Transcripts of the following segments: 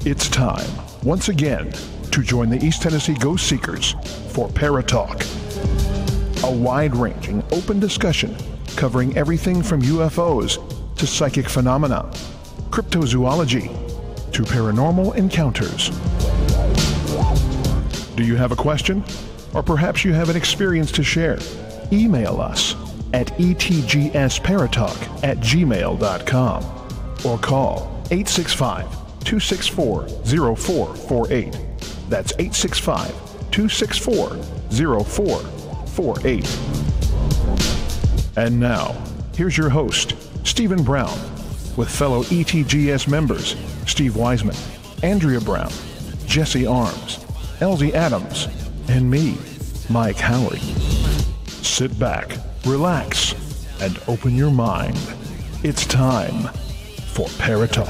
It's time, once again, to join the East Tennessee Ghost Seekers for Paratalk. A wide-ranging, open discussion covering everything from UFOs to psychic phenomena, cryptozoology, to paranormal encounters. Do you have a question? Or perhaps you have an experience to share? Email us at etgsparatalk@gmail.com or call 865-264-0448. That's 865-264-0448. And now, here's your host, Stephen Brown, with fellow ETGS members Steve Wiseman, Andrea Brown, Jessie Arms, Elsie Adams, and me, Mike Howard. Sit back, relax, and open your mind. It's time for Paratalk.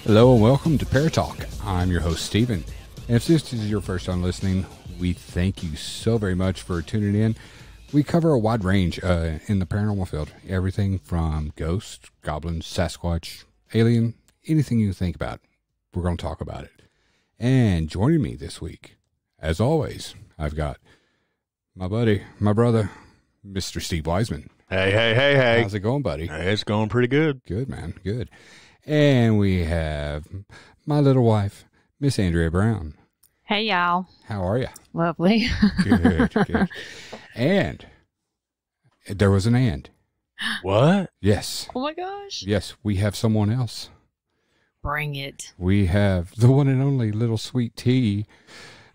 Hello and welcome to Paratalk. I'm your host, Stephen. And if this is your first time listening, we thank you so very much for tuning in. We cover a wide range in the paranormal field. Everything from ghosts, goblins, Sasquatch, alien, anything you think about. We're going to talk about it. And joining me this week, as always, I've got my buddy, my brother, Mr. Steve Wiseman. Hey. How's it going, buddy? Hey, it's going pretty good. Good, man. Good. And we have my little wife, Miss Andrea Brown. Hey, y'all. How are you? Lovely. Good. And there was an and. What? Yes. Oh, my gosh. Yes, we have someone else. Bring it. We have the one and only little sweet tea,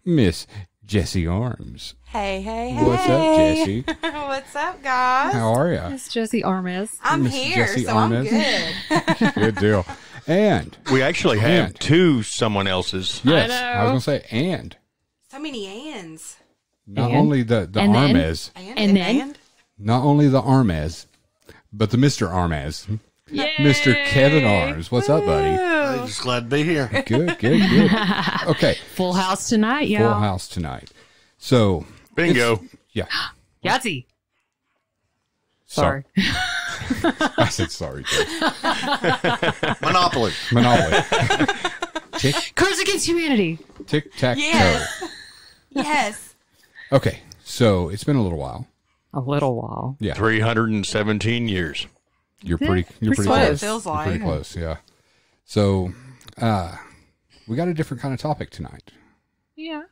Miss Jessie Arms. Hey. What's up, Jessie? What's up, guys? How are you? It's Jessie Armis. I'm Miss here, Jessie so Armis. I'm good. Good deal. And We actually have And. two someone else's. yes, know. I was going to say and. So many ands. Not And? only the And then? Armes, And then? not only the Armes, but the Mr. Armes, Mr. Kevin Arms. What's up, buddy? I'm just glad to be here. Good. Okay, Full house tonight, full y'all. house tonight. So, Bingo. yeah. Yahtzee. So- Sorry. I said sorry. Jess. Monopoly. Monopoly. Tick, Cards Against Humanity. tick, tack, Yes. Yes. toe. Okay, so it's been a little while. A little while. Yeah, 317 years. you're Yeah, pretty pretty close. close. Feels You're like. pretty close, yeah. So, we got a different kind of topic tonight. Yeah.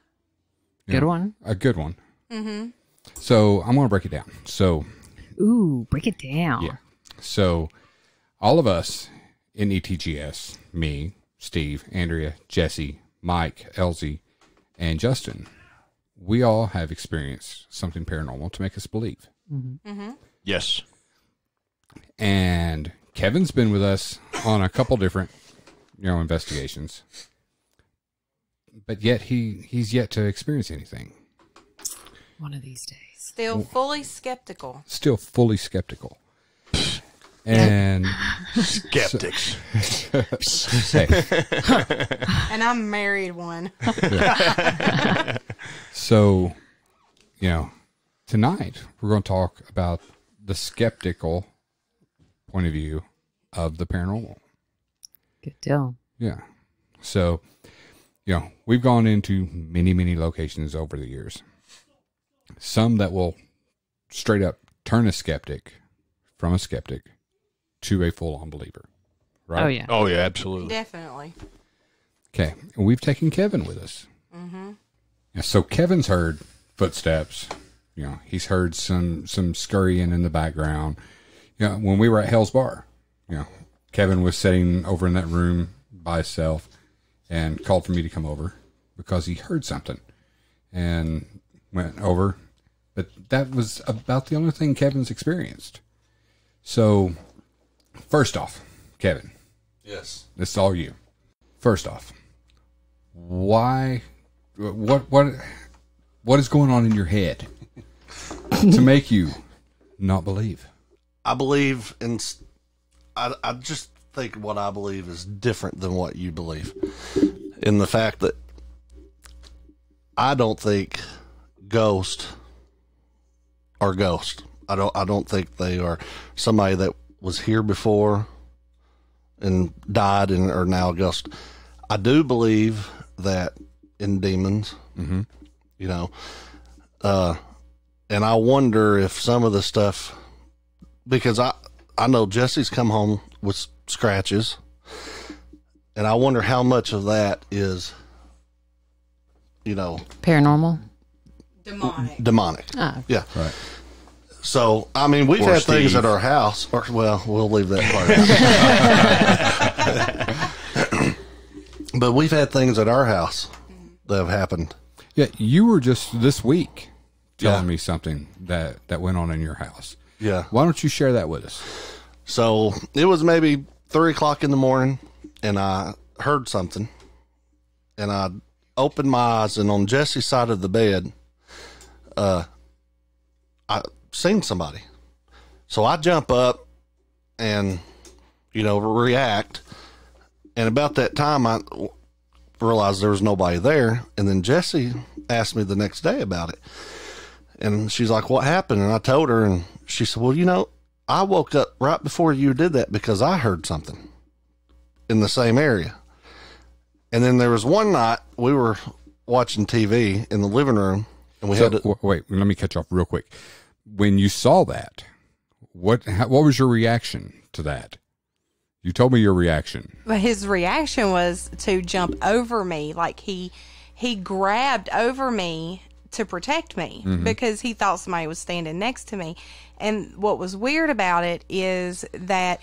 Yeah. Good one. A good one. Mm-hmm. So, I'm going to break it down. So, Ooh, break it down. yeah. So, all of us in ETGS, me, Steve, Andrea, Jessie, Mike, Elsie, and Justin, we all have experienced something paranormal to make us believe. Yes. And Kevin's been with us on a couple different, investigations. But yet he's yet to experience anything. One of these days. Still fully skeptical. Still fully skeptical. And Skeptics. hey, And I'm married one. so, tonight we're going to talk about the skeptical point of view of the paranormal. Good deal. Yeah. So, we've gone into many, many locations over the years. Some that will straight up turn a skeptic from a skeptic to a full-on believer. Right? Oh, yeah. Oh, yeah, absolutely. Definitely. Okay. And we've taken Kevin with us. Mm-hmm. Yeah, so Kevin's heard footsteps. He's heard some scurrying in the background. When we were at Hell's Bar, Kevin was sitting over in that room by himself and called for me to come over because he heard something and went over. But that was about the only thing Kevin's experienced. So, first off, Kevin, Yes. this is all you. First off, why, what is going on in your head to make you not believe? I believe in. I just think what I believe is different than what you believe. In the fact that I don't think ghosts are ghosts. I don't think they are somebody that was here before and died and are now a ghost. I do believe that in demons, you know, and I wonder if some of the stuff, because I know Jesse's come home with scratches, and I wonder how much of that is, you know, Paranormal. Demonic. Ah, yeah. Right. So, I mean, we've Or had things Steve. at our house, or, well, we'll leave that part out. But we've had things at our house that have happened. Yeah, you were just this week telling Yeah. me something that went on in your house. Yeah. Why don't you share that with us? So it was maybe 3:00 in the morning, and I heard something, and I opened my eyes, and on Jesse's side of the bed, I seen somebody. So I jump up and, you know, react. And about that time, I realized there was nobody there. And then Jessie asked me the next day about it. And she's like, what happened? And I told her, and she said, well, you know, I woke up right before you did that because I heard something in the same area. And then there was one night we were watching TV in the living room, and we had to, Wait, let me cut you off real quick. When you saw that, what was your reaction to that? You told me your reaction. But his reaction was to jump over me. Like he grabbed over me to protect me because he thought somebody was standing next to me. And what was weird about it is that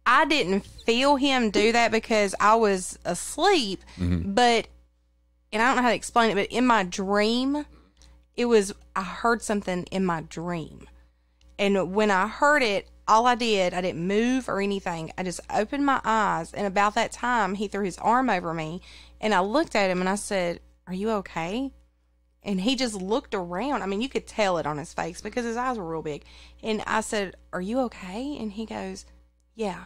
I didn't feel him do that because I was asleep. But, and I don't know how to explain it, but in my dream, I heard something in my dream. And when I heard it, all I didn't move or anything. I just opened my eyes, and about that time, he threw his arm over me, and I looked at him, and I said, are you okay? And he just looked around. I mean, you could tell it on his face because his eyes were real big. And I said, are you okay? And he goes, yeah,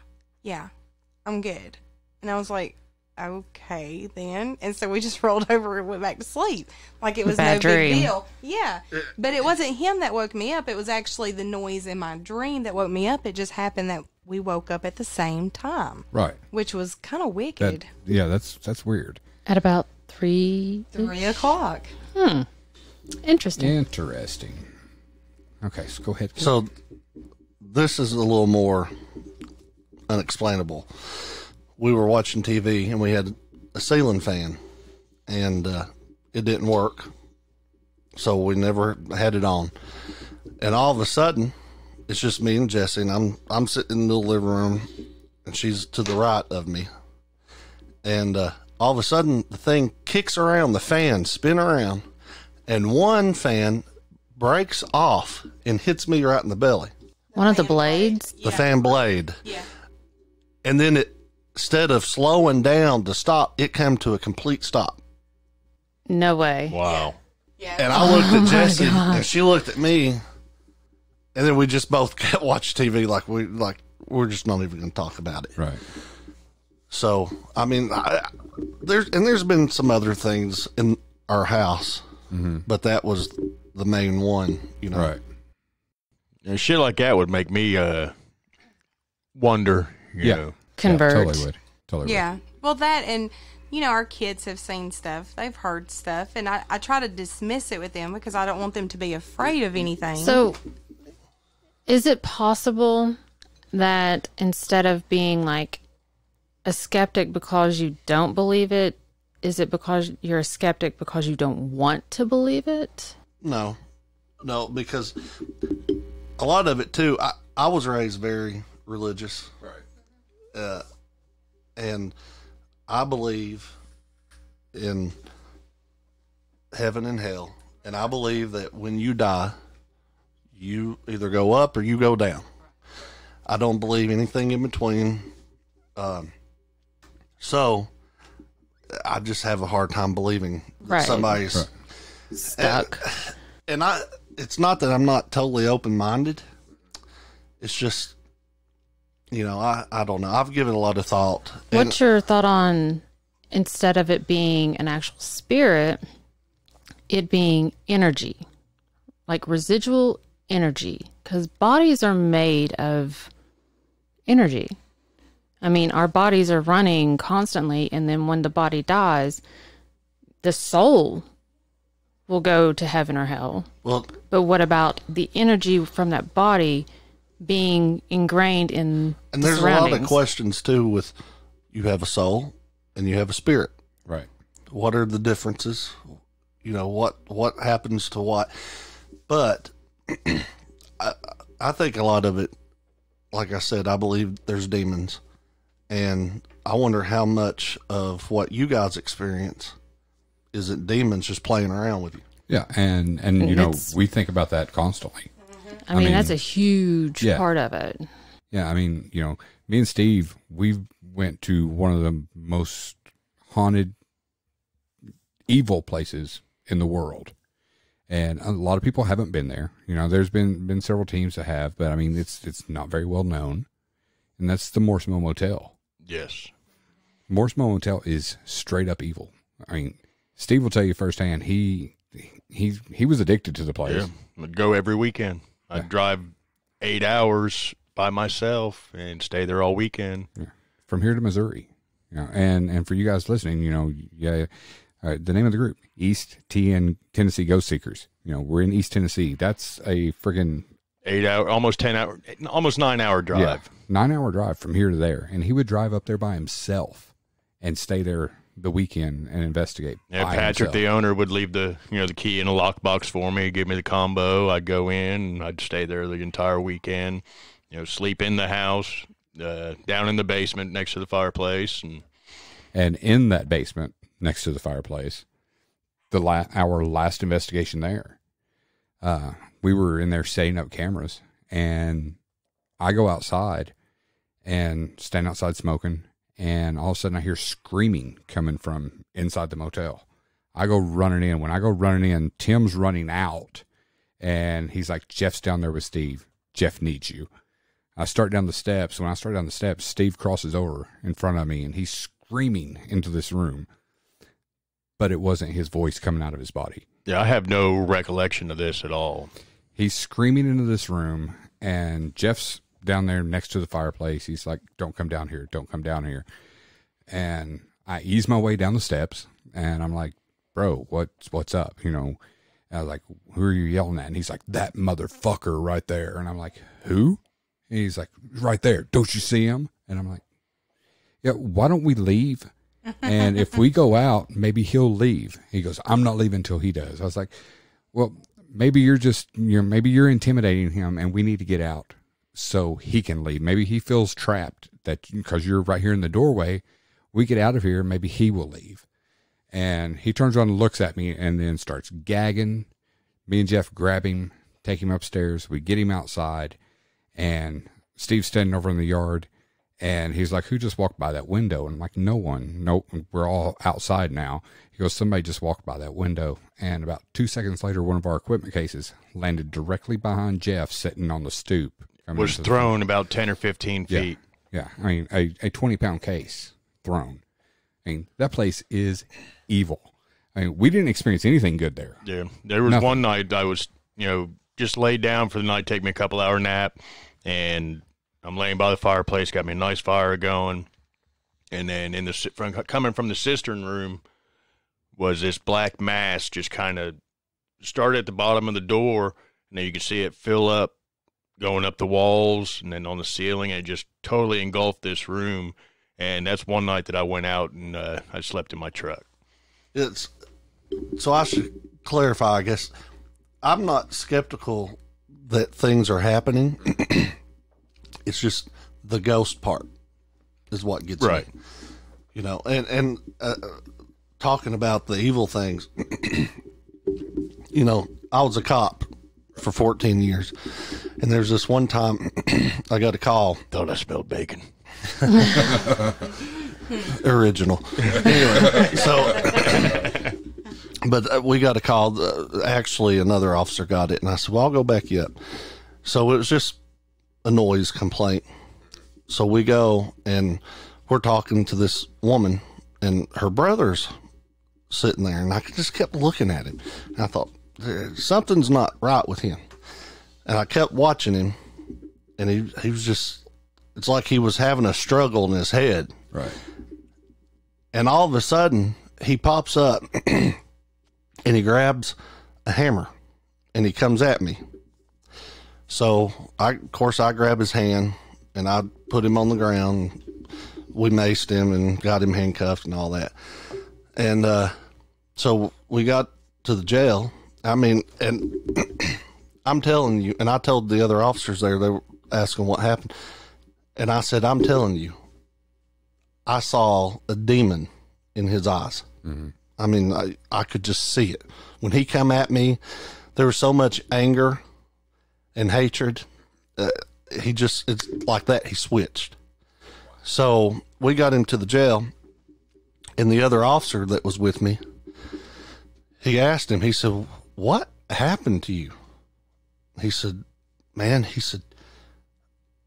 I'm good. And I was like, okay, then. And so we just rolled over and went back to sleep. Like it was Bad no dream. big deal. Yeah. But it wasn't him that woke me up. It was actually the noise in my dream that woke me up. It just happened that we woke up at the same time. Right. Which was kind of wicked. That's weird. at about 3. 3 o'clock. Interesting. Interesting. Okay, so go ahead. so this is a little more unexplainable. We were watching TV and we had a ceiling fan, and it didn't work, so we never had it on. And all of a sudden, it's just me and Jessie, and I'm sitting in the living room, and she's to the right of me. And all of a sudden, the thing kicks around, the fan spin around, and one fan breaks off and hits me right in the belly. One of the blades. The fan blade. Yeah. And then it, instead of slowing down to stop, it came to a complete stop. No way. Wow. Yeah. And I looked at Jessie, and she looked at me, and then we just both kept watching TV like we're just not even going to talk about it. Right. So I mean, there's been some other things in our house, but that was the main one, you know. Right. And shit like that would make me wonder, you know. Convert. Yeah, totally would. Totally would. Yeah. Well, that and, you know, our kids have seen stuff. They've heard stuff. And I try to dismiss it with them because I don't want them to be afraid of anything. So, is it possible that instead of being like a skeptic because you don't believe it, is it because you're a skeptic because you don't want to believe it? No, because a lot of it too. I was raised very religious, Right. and I believe in heaven and hell, and I believe that when you die, you either go up or you go down. I don't believe anything in between. So I just have a hard time believing that Right. somebody's Right. Stuck. and it's not that I'm not totally open-minded. It's just, you know, I don't know. I've given a lot of thought. And What's your thought on, instead of it being an actual spirit, it being energy, like residual energy? Because bodies are made of energy. I mean, our bodies are running constantly, and then when the body dies, the soul will go to heaven or hell. Well, but what about the energy from that body being ingrained in and the there's a surroundings? lot of questions too with you have a soul and you have a spirit. Right. What are the differences? You know, what happens to what? But I think a lot of it, like I said, I believe there's demons. And I wonder how much of what you guys experience is it demons just playing around with you. Yeah, and you know, we think about that constantly. I mean, that's a huge part of it. Yeah, I mean, you know, me and Steve, we went to one of the most haunted, evil places in the world. And a lot of people haven't been there. You know, there's been several teams that have, but I mean, it's not very well known. And that's the Morsemo Motel. Yes. Morsemo Motel is straight up evil. I mean, Steve will tell you firsthand, he was addicted to the place. Yeah. I'd go every weekend. I'd drive 8 hours by myself and stay there all weekend. Yeah. From here to Missouri. You know, and for you guys listening, you know, the name of the group, East Tennessee Ghost Seekers. You know, we're in East Tennessee. That's a friggin' 8 hour, almost 10 hour, almost 9 hour drive. Yeah, 9 hour drive from here to there. And he would drive up there by himself and stay there the weekend and investigate. Yeah, Patrick, the owner, would leave the key in a lockbox for me, give me the combo. I'd go in and I'd stay there the entire weekend. You know, sleep in the house, down in the basement next to the fireplace, and in that basement next to the fireplace, our last investigation there, we were in there setting up cameras, and I go outside and stand outside smoking, and all of a sudden I hear screaming coming from inside the motel. I go running in. When I go running in, Tim's running out, and he's like, Jeff's down there with Steve. Jeff needs you. I start down the steps. When I start down the steps, Steve crosses over in front of me, and he's screaming into this room. But it wasn't his voice coming out of his body. Yeah, I have no recollection of this at all. He's screaming into this room, and Jeff's down there next to the fireplace. He's like, don't come down here. Don't come down here. And I ease my way down the steps, and I'm like, bro, what's up? You know, and I was like, who are you yelling at? And he's like, that motherfucker right there. And I'm like, who? And he's like, right there. Don't you see him? And I'm like, yeah, why don't we leave? And if we go out, maybe he'll leave. He goes, I'm not leaving until he does. I was like, well, maybe maybe you're intimidating him, and we need to get out so he can leave. Maybe he feels trapped that because you're right here in the doorway, we get out of here, maybe he will leave. And he turns around and looks at me and then starts gagging. Me and Jeff grab him, take him upstairs. We get him outside, and Steve's standing over in the yard. And he's like, who just walked by that window? And I'm like, no one. Nope, we're all outside now. He goes, somebody just walked by that window. And about 2 seconds later, one of our equipment cases landed directly behind Jeff, sitting on the stoop. Was thrown about 10 or 15 feet. Yeah. I mean, a 20-pound case thrown. I mean, that place is evil. I mean, we didn't experience anything good there. Yeah. There was one night I was, just laid down for the night, take me a couple-hour nap, and I'm laying by the fireplace, got me a nice fire going, and then coming from the cistern room was this black mass just kind of started at the bottom of the door, and then you could see it fill up, going up the walls, and then on the ceiling, and it just totally engulfed this room. And that's one night that I went out and I slept in my truck. So I should clarify, I guess. I'm not skeptical that things are happening. It's just the ghost part is what gets right. me. And talking about the evil things, I was a cop for 14 years, and there's this one time I got a call. Thought I smelled bacon. Original. Anyway, but we got a call. Actually, another officer got it, and I said, well, I'll go back you up. So it was just a noise complaint. So we go, and we're talking to this woman, and her brother's sitting there, and I just kept looking at him. And I thought, something's not right with him. And I kept watching him, and he was just, It's like he was having a struggle in his head. Right. And all of a sudden, he pops up and he grabs a hammer and he comes at me. So, of course, I grab his hand and I put him on the ground. We maced him and got him handcuffed and all that. And so we got to the jail. I mean, and I'm telling you, and I told the other officers there, they were asking what happened. And I said, I'm telling you, I saw a demon in his eyes. Mm-hmm. I mean, I could just see it. When he come at me, there was so much anger and hatred. It's like that. He switched. So we got him to the jail, and the other officer that was with me, he asked him, he said, what happened to you? He said, man,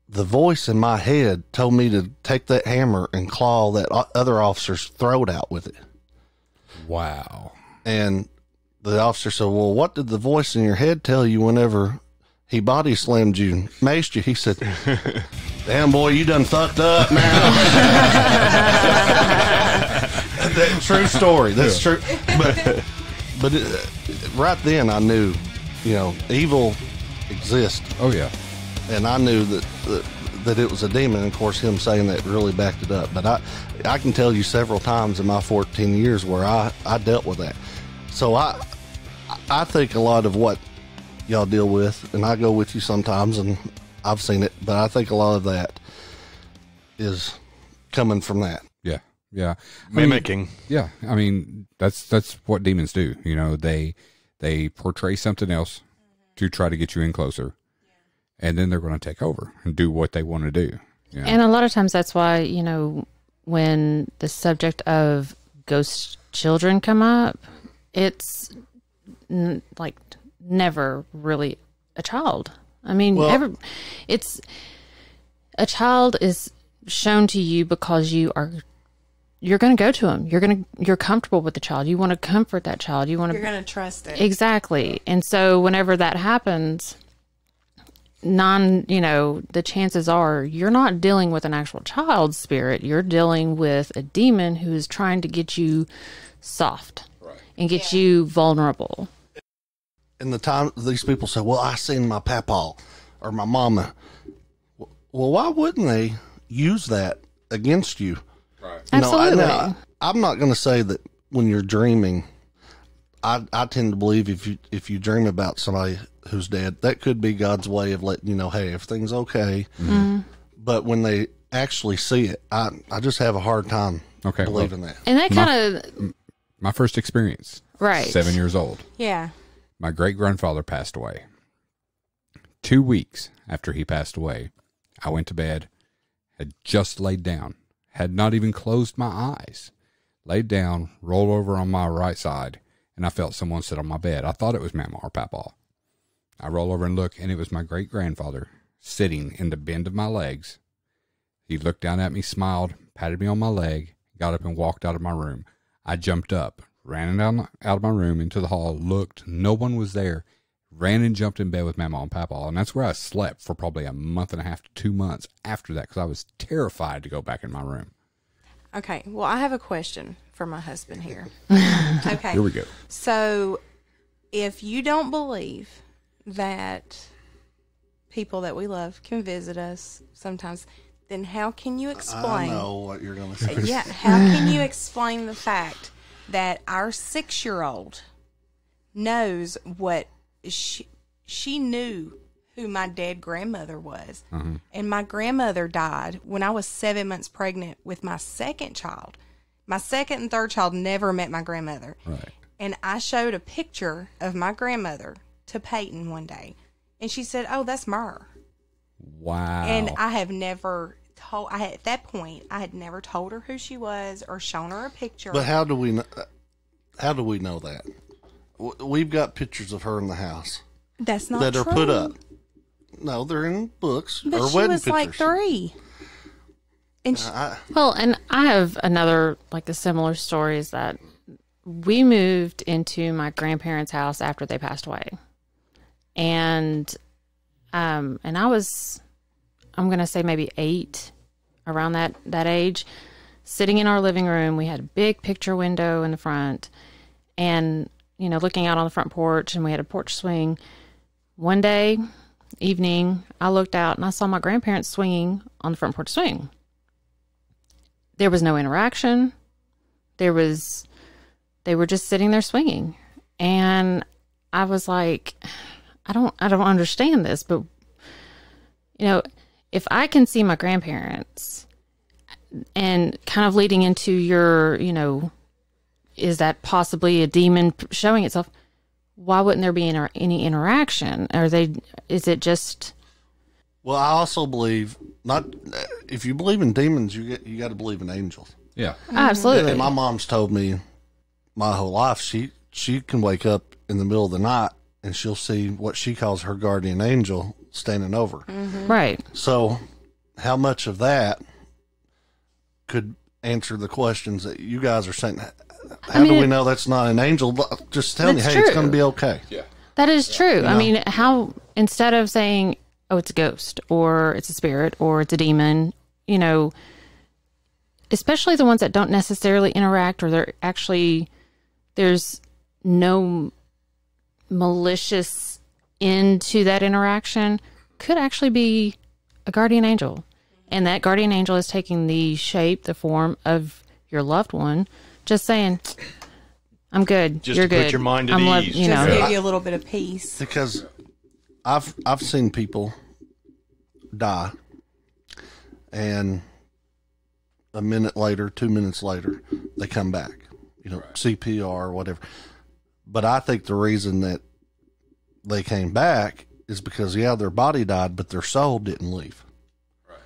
the voice in my head told me to take that hammer and claw that other officer's throat out with it. Wow. And the officer said, well, what did the voice in your head tell you whenever he body slammed you, maced you? He said, damn, boy, you done fucked up now. True story. That's true. But right then I knew, evil exists. Oh, yeah. And I knew that it was a demon. And of course, him saying that really backed it up. But I can tell you several times in my 14 years where I dealt with that. So I think a lot of what y'all deal with, and I go with you sometimes, and I've seen it, but I think a lot of that is coming from that. Yeah. Yeah. Mimicking. I mean, that's what demons do. They portray something else to try to get you in closer. And then they're going to take over and do what they want to do. Yeah. And a lot of times that's why, when the subject of ghost children come up, it's never really a child. I mean, it's a child is shown to you because you're going to go to them. You're comfortable with the child. You want to comfort that child. You're going to trust it. Exactly. And so whenever that happens, the chances are you're not dealing with an actual child spirit. You're dealing with a demon who is trying to get you soft and get you vulnerable. And the time these people say, well, I seen my papa or my mama. Well, why wouldn't they use that against you? Right. Absolutely. I'm not going to say that when you're dreaming, I tend to believe if you dream about somebody who's dead, that could be God's way of letting you know, hey, everything's okay. Mm-hmm. But when they actually see it, I just have a hard time believing that. And that kind of... My first experience. Right. 7 years old. Yeah. My great-grandfather passed away. 2 weeks after he passed away, I went to bed, had just laid down, had not even closed my eyes, laid down, rolled over on my right side, and I felt someone sit on my bed. I thought it was Mama or Papa. I roll over and look, and it was my great-grandfather sitting in the bend of my legs. He looked down at me, smiled, patted me on my leg, got up and walked out of my room. I jumped up, ran out of my room into the hall, looked, no one was there, ran and jumped in bed with Mama and Papa, and that's where I slept for probably a month and a half to 2 months after that because I was terrified to go back in my room. Okay, well, I have a question for my husband here. Okay. Here we go. So, if you don't believe that people that we love can visit us sometimes, then how can you explain... I know what you're going to say. Yeah, how can you explain the fact that our 6-year-old knows what she knew who my dead grandmother was. Mm-hmm. And my grandmother died when I was 7 months pregnant with my second child. My second and third child never met my grandmother. Right. And I showed a picture of my grandmother to Peyton one day. And she said, oh, that's Myrrh. Wow. And I have never told, at that point, I had never told her who she was or shown her a picture. But how do we know that? We've got pictures of her in the house. That's not that true. Are put up. No, they're in books but or she wedding was pictures. Like 3. And and I have another, a similar story is that we moved into my grandparents' house after they passed away. And I was I'm going to say maybe 8, around that age, sitting in our living room. We had a big picture window in the front and, looking out on the front porch, and we had a porch swing. One day, evening, I looked out and I saw my grandparents swinging on the front porch swing. There was no interaction. They were just sitting there swinging. And I was like, I don't understand this, but if I can see my grandparents, and kind of leading into your, is that possibly a demon showing itself? Why wouldn't there be any interaction? Is it just? Well, I also believe if you believe in demons, you got to believe in angels. Yeah, absolutely. And my mom's told me my whole life she can wake up in the middle of the night and she'll see what she calls her guardian angel standing over. Mm-hmm. Right. So, how much of that could answer the questions that you guys are saying? How do we know that's not an angel? Just tell me, hey, it's going to be okay. Yeah, that is true. I mean, how, instead of saying, oh, it's a ghost or it's a spirit or it's a demon, especially the ones that don't necessarily interact, or there's no malicious into that interaction, could actually be a guardian angel. And that guardian angel is taking the form of your loved one, just saying, I'm good. Just You're to good. put your mind at ease. Just give you a little bit of peace. Because I've seen people die, and a minute later, 2 minutes later, they come back. CPR or whatever. But I think the reason that they came back is because, their body died, but their soul didn't leave. Right.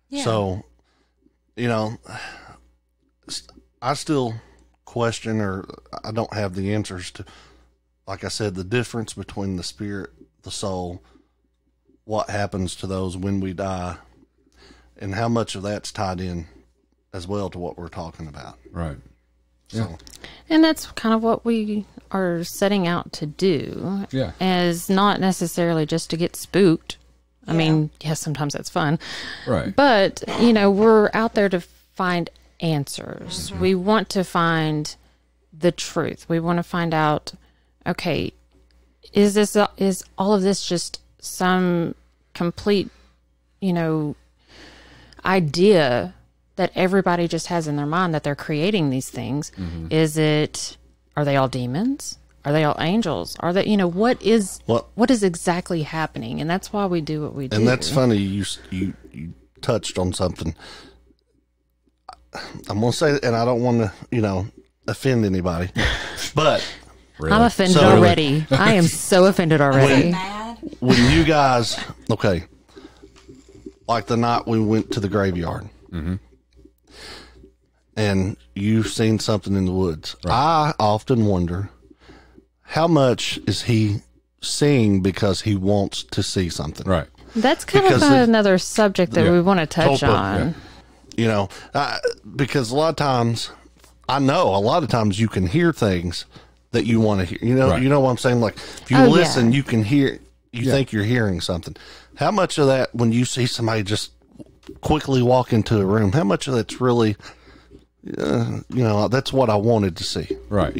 Yeah. So, I still question, or I don't have the answers to, like I said, the difference between the spirit, the soul, what happens to those when we die, and how much of that's tied in as well to what we're talking about. Right. So, And that's kind of what we are setting out to do. Yeah. Is not necessarily just to get spooked. I mean, yes, sometimes that's fun. Right. But, we're out there to find answers. Mm-hmm. We want to find the truth. We want to find out, okay, is all of this just some complete, idea that everybody just has in their mind that they're creating these things? Mm-hmm. Are they all demons? Are they all angels? Are they, what is exactly happening? And that's why we do what we do. And that's funny. You touched on something. I'm going to say, and I don't want to, offend anybody, but Really? I'm offended already. I am so offended already. When you guys, okay, like the night we went to the graveyard, mm-hmm. and you've seen something in the woods, right. I often wonder, how much is he seeing because he wants to see something? Right. That's kind of another subject that we want to touch on. Yeah. Because a lot of times you can hear things that you want to hear. Right. You know what I'm saying? Like, if you listen, you can hear, think you're hearing something. How much of that, when you see somebody just quickly walk into a room, how much of that's really, that's what I wanted to see. Right.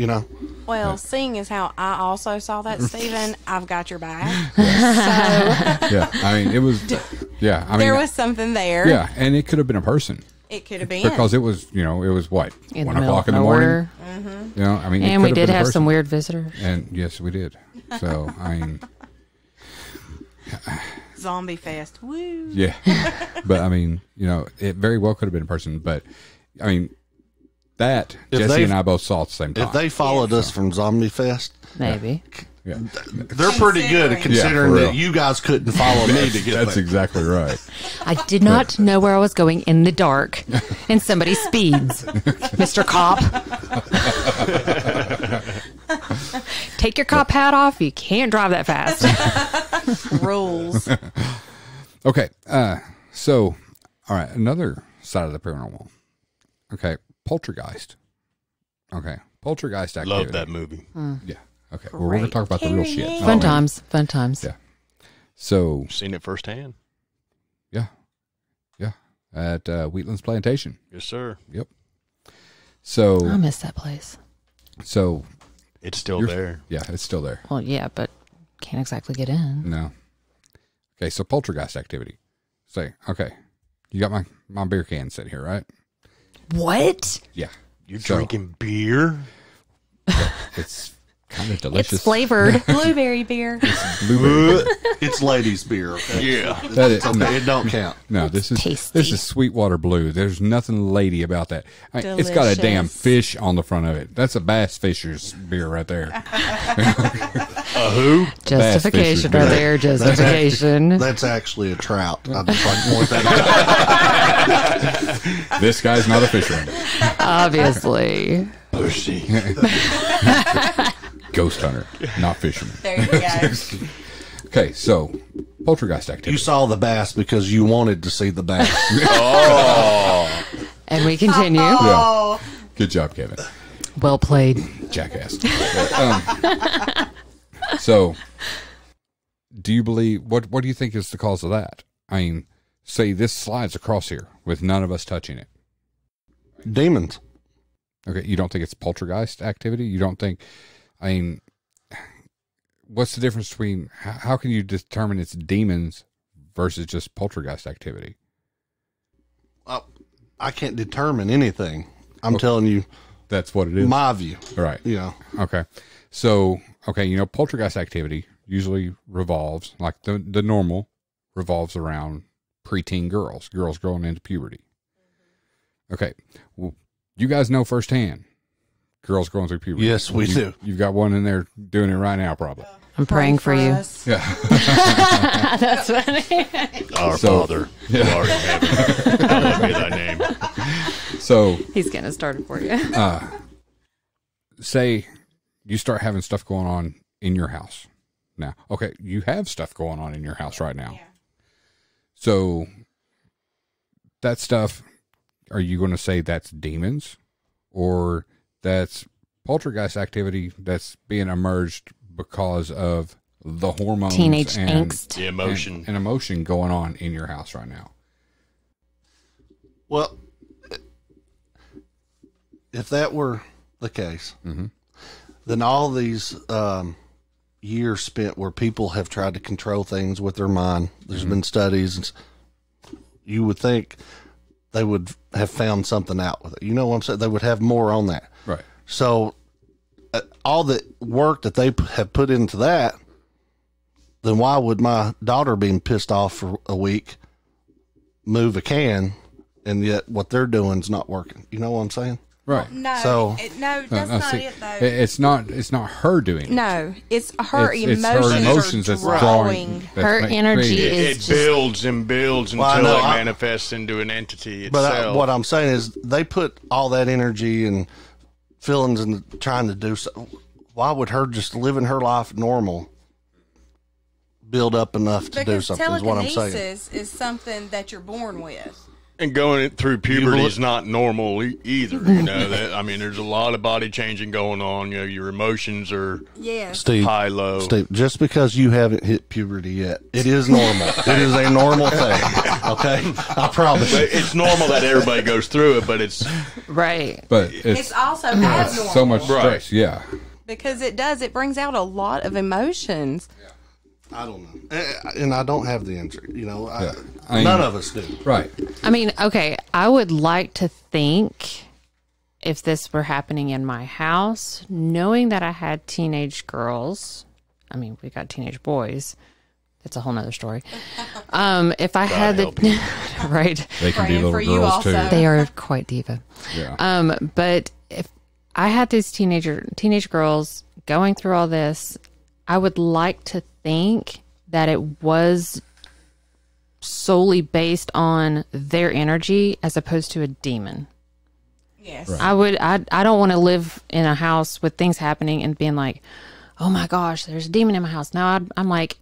Well, seeing as how I also saw that, Stephen, I've got your back. Yeah. I mean, it was, there was something there. Yeah. And it could have been a person. It could have been. Because it was, it was what? In 1 the middle o'clock of in the morning? Mm-hmm. I mean, and we did have some weird visitors. And yes, we did. So, I mean, Zombie fest. Woo. yeah. But I mean, it very well could have been a person. But I mean, that Jessie and I both saw at the same time. If they followed us from Zombie Fest, Maybe. Yeah. they're pretty good at considering that you guys couldn't follow me to get That's there. exactly right. I did not know where I was going in the dark, and somebody speeds. Mr. Cop. Take your cop hat off. You can't drive that fast. Rules. Okay. So, all right. Another side of the paranormal. Okay. Poltergeist. Okay. Poltergeist activity. Love that movie. Yeah. Okay. Well, we're going to talk about the real shit. Fun times. Fun times. Yeah. So. Seen it firsthand. Yeah. at Wheatlands Plantation. Yes, sir. Yep. So I miss that place. So it's still there. Yeah, it's still there. Well, yeah, but can't exactly get in. No. Okay, so poltergeist activity. Say, okay, you got my beer can sitting here, right? What? Yeah. You're drinking beer? It's kind of delicious. It's flavored. Blueberry beer. Blueberry. It's ladies' beer. Okay? Yeah. It don't count. No, this is Tasty. this is Sweetwater Blue. There's nothing lady about that. It's got a damn Delicious. fish on the front of it. That's a Bass Fisher's beer right there. Who? Justification Bass right Fisher's there. Justification. That's actually a trout. I'd just like to point that out. This guy's not a fisherman. Obviously. Pussy. Ghost hunter, not fisherman. There you go. Okay, so poltergeist You activity. saw the bass because you wanted to see the bass. And we continue. Oh, Good job, Kevin. Well played. Jackass. So, do you believe what do you think is the cause of that? I mean, say this slides across here with none of us touching it. Demons. Okay, you don't think it's poltergeist activity? You don't think? I mean, what's the difference between how can you determine it's demons versus just poltergeist activity? I can't determine anything. I'm telling you That's what it is. my view. Right. You know, Okay. So, poltergeist activity usually revolves, like the normal, revolves around preteen girls going into puberty. Okay. Well, you guys know firsthand girls going through puberty. Yes, we do. You've got one in there doing it right now, probably. I'm praying for you. us. Yeah. That's funny. Our So- Father, who art in heaven, hallowed be thy name. So, He's getting it started for you. say you start having stuff going on in your house now. Okay, you have stuff going on in your house right now. So that stuff, are you going to say that's demons or that's poltergeist activity that's being emerged because of the hormones, Teenage and angst. The emotion. and emotion going on in your house right now? well, if that were the case, then all these years spent where people have tried to control things with their mind, there's been studies, and you would think they would have found something out with it. You know what I'm saying? They would have more on that. Right. So all the work that they have put into that, then why would my daughter being pissed off for a week move a can, and yet what they're doing is not working? You know what I'm saying? Right. No, So- no, that's not see, it though. it's not her doing it. No, it's her It's emotions. her emotions are that's drawing. that's Her energy creating it. is It just- builds and builds until Well, I know, it I- manifests into an entity But itself. what I'm saying is they put all that energy and feelings into trying to do so. Why would her just living her life normal build up enough to do Because something is what I'm saying. telekinesis is something that you're born with. And going through puberty believe- is not normal either. You know that. I mean, there's a lot of body changing going on. You know, your emotions are Yes. Steve, high, low. Steve, just because you haven't hit puberty yet, it is normal. It is a normal thing. Okay? I promise But you. it's normal that everybody goes through it, but it's Right. But It's also abnormal. so much stress. Yeah. because it brings out a lot of emotions. I don't know. And I don't have the answer. You know, I mean- none of us do. Right. I mean, okay, I would like to think if this were happening in my house, knowing that I had teenage girls, I mean, we got teenage boys. That's a whole nother story. If I had help the right, They can be Praying little for you girls also. too. they are quite diva. Yeah. But if I had these teenage girls going through all this, I would like to think that it was solely based on their energy as opposed to a demon. Yes. I don't want to live in a house with things happening and being like, oh my gosh, there's a demon in my house. Now I'm like,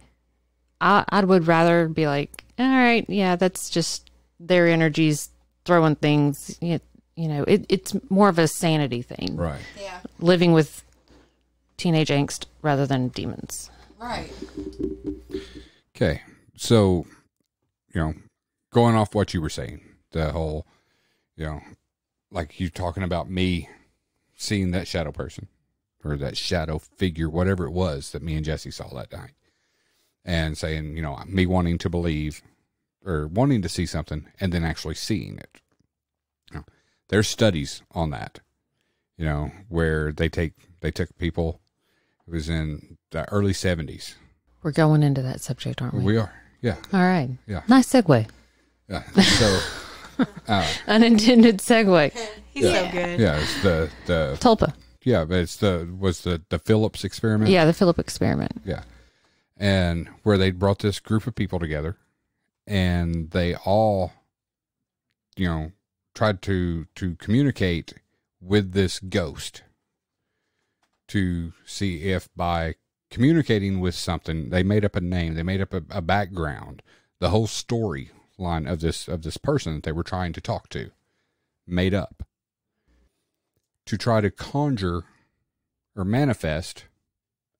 I would rather be like, all right, yeah, that's just their energies throwing things. You know, it's more of a sanity thing. Right. Yeah. Living with teenage angst rather than demons. Right. Okay. So, going off what you were saying, the whole, like you talking about me seeing that shadow person or that shadow figure, whatever it was that me and Jessie saw that night, and saying, me wanting to believe or wanting to see something and then actually seeing it. There's studies on that, where they took people. It was in the early 70s. We're going into that subject, aren't we? We are. Yeah. All right. Yeah. Nice segue. Yeah. So unintended segue. He's so good. yeah, it's the Tulpa. yeah, but it's the Phillips experiment. Yeah, the Philip experiment. Yeah. And where they brought this group of people together and they all, tried to communicate with this ghost to see if by communicating with something, they made up a name, they made up a background, the whole story line of this person that they were trying to talk to, made up, to try to conjure or manifest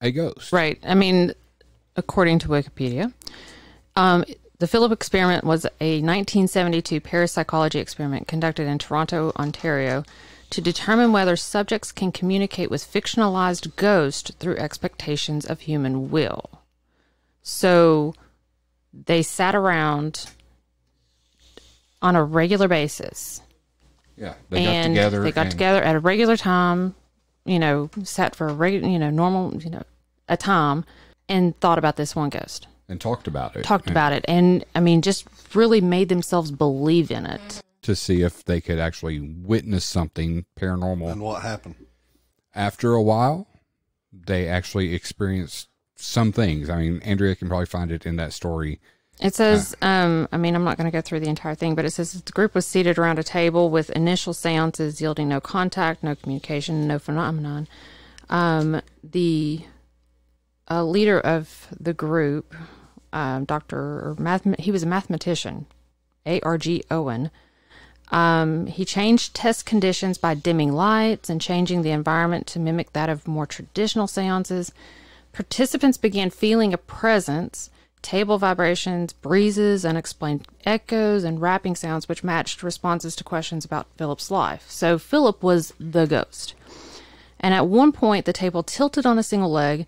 a ghost. Right. I mean, according to Wikipedia, the Philip experiment was a 1972 parapsychology experiment conducted in Toronto, Ontario, to determine whether subjects can communicate with fictionalized ghosts through expectations of human will. So they sat around on a regular basis. Yeah, they got together. They got together at a regular time, sat for a regular, normal, a time, and thought about this one ghost. And talked about it. And, I mean, just really made themselves believe in it. To see if they could actually witness something paranormal. And what happened? After a while, they actually experienced some things. I mean, Andrea can probably find it in that story. It says, I'm not going to go through the entire thing, but it says the group was seated around a table with initial seances yielding no contact, no communication, no phenomenon. The leader of the group, he was a mathematician, A.R.G. Owen. He changed test conditions by dimming lights and changing the environment to mimic that of more traditional seances. Participants began feeling a presence, table vibrations, breezes, unexplained echoes, and rapping sounds, which matched responses to questions about Philip's life. So Philip was the ghost. And at one point, the table tilted on a single leg,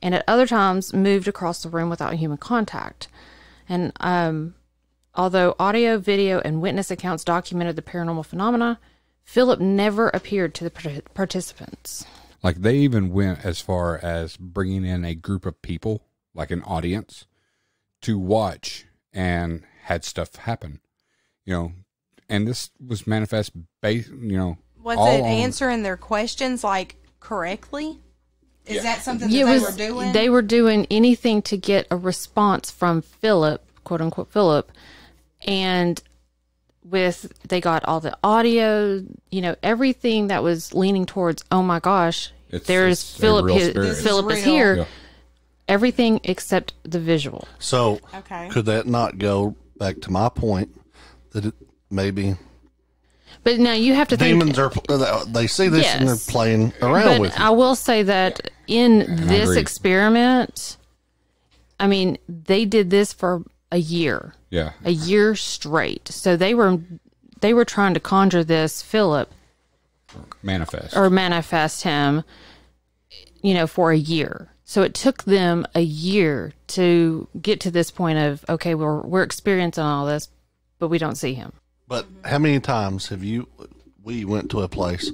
and at other times moved across the room without human contact. And although audio, video, and witness accounts documented the paranormal phenomena, Philip never appeared to the participants. Like, they even went as far as bringing in a group of people, like an audience, to watch, and had stuff happen. And this was manifest based, Was it answering their questions, correctly? Is that something that they were doing? They were doing anything to get a response from Philip, quote unquote Philip, and they got all the audio, everything that was leaning towards, oh my gosh, there's Philip. Philip is here. Yeah. Everything except the visual. So, could that not go back to my point that it maybe? But now you have to demons think. They see this and they're playing around with it. I will say that in this experiment, I mean, they did this for a year. Yeah. A year straight. So they were trying to conjure this Philip. Manifest him, for a year. So it took them a year to get to this point of, okay, we're experiencing all this, but we don't see him. But how many times we went to a place,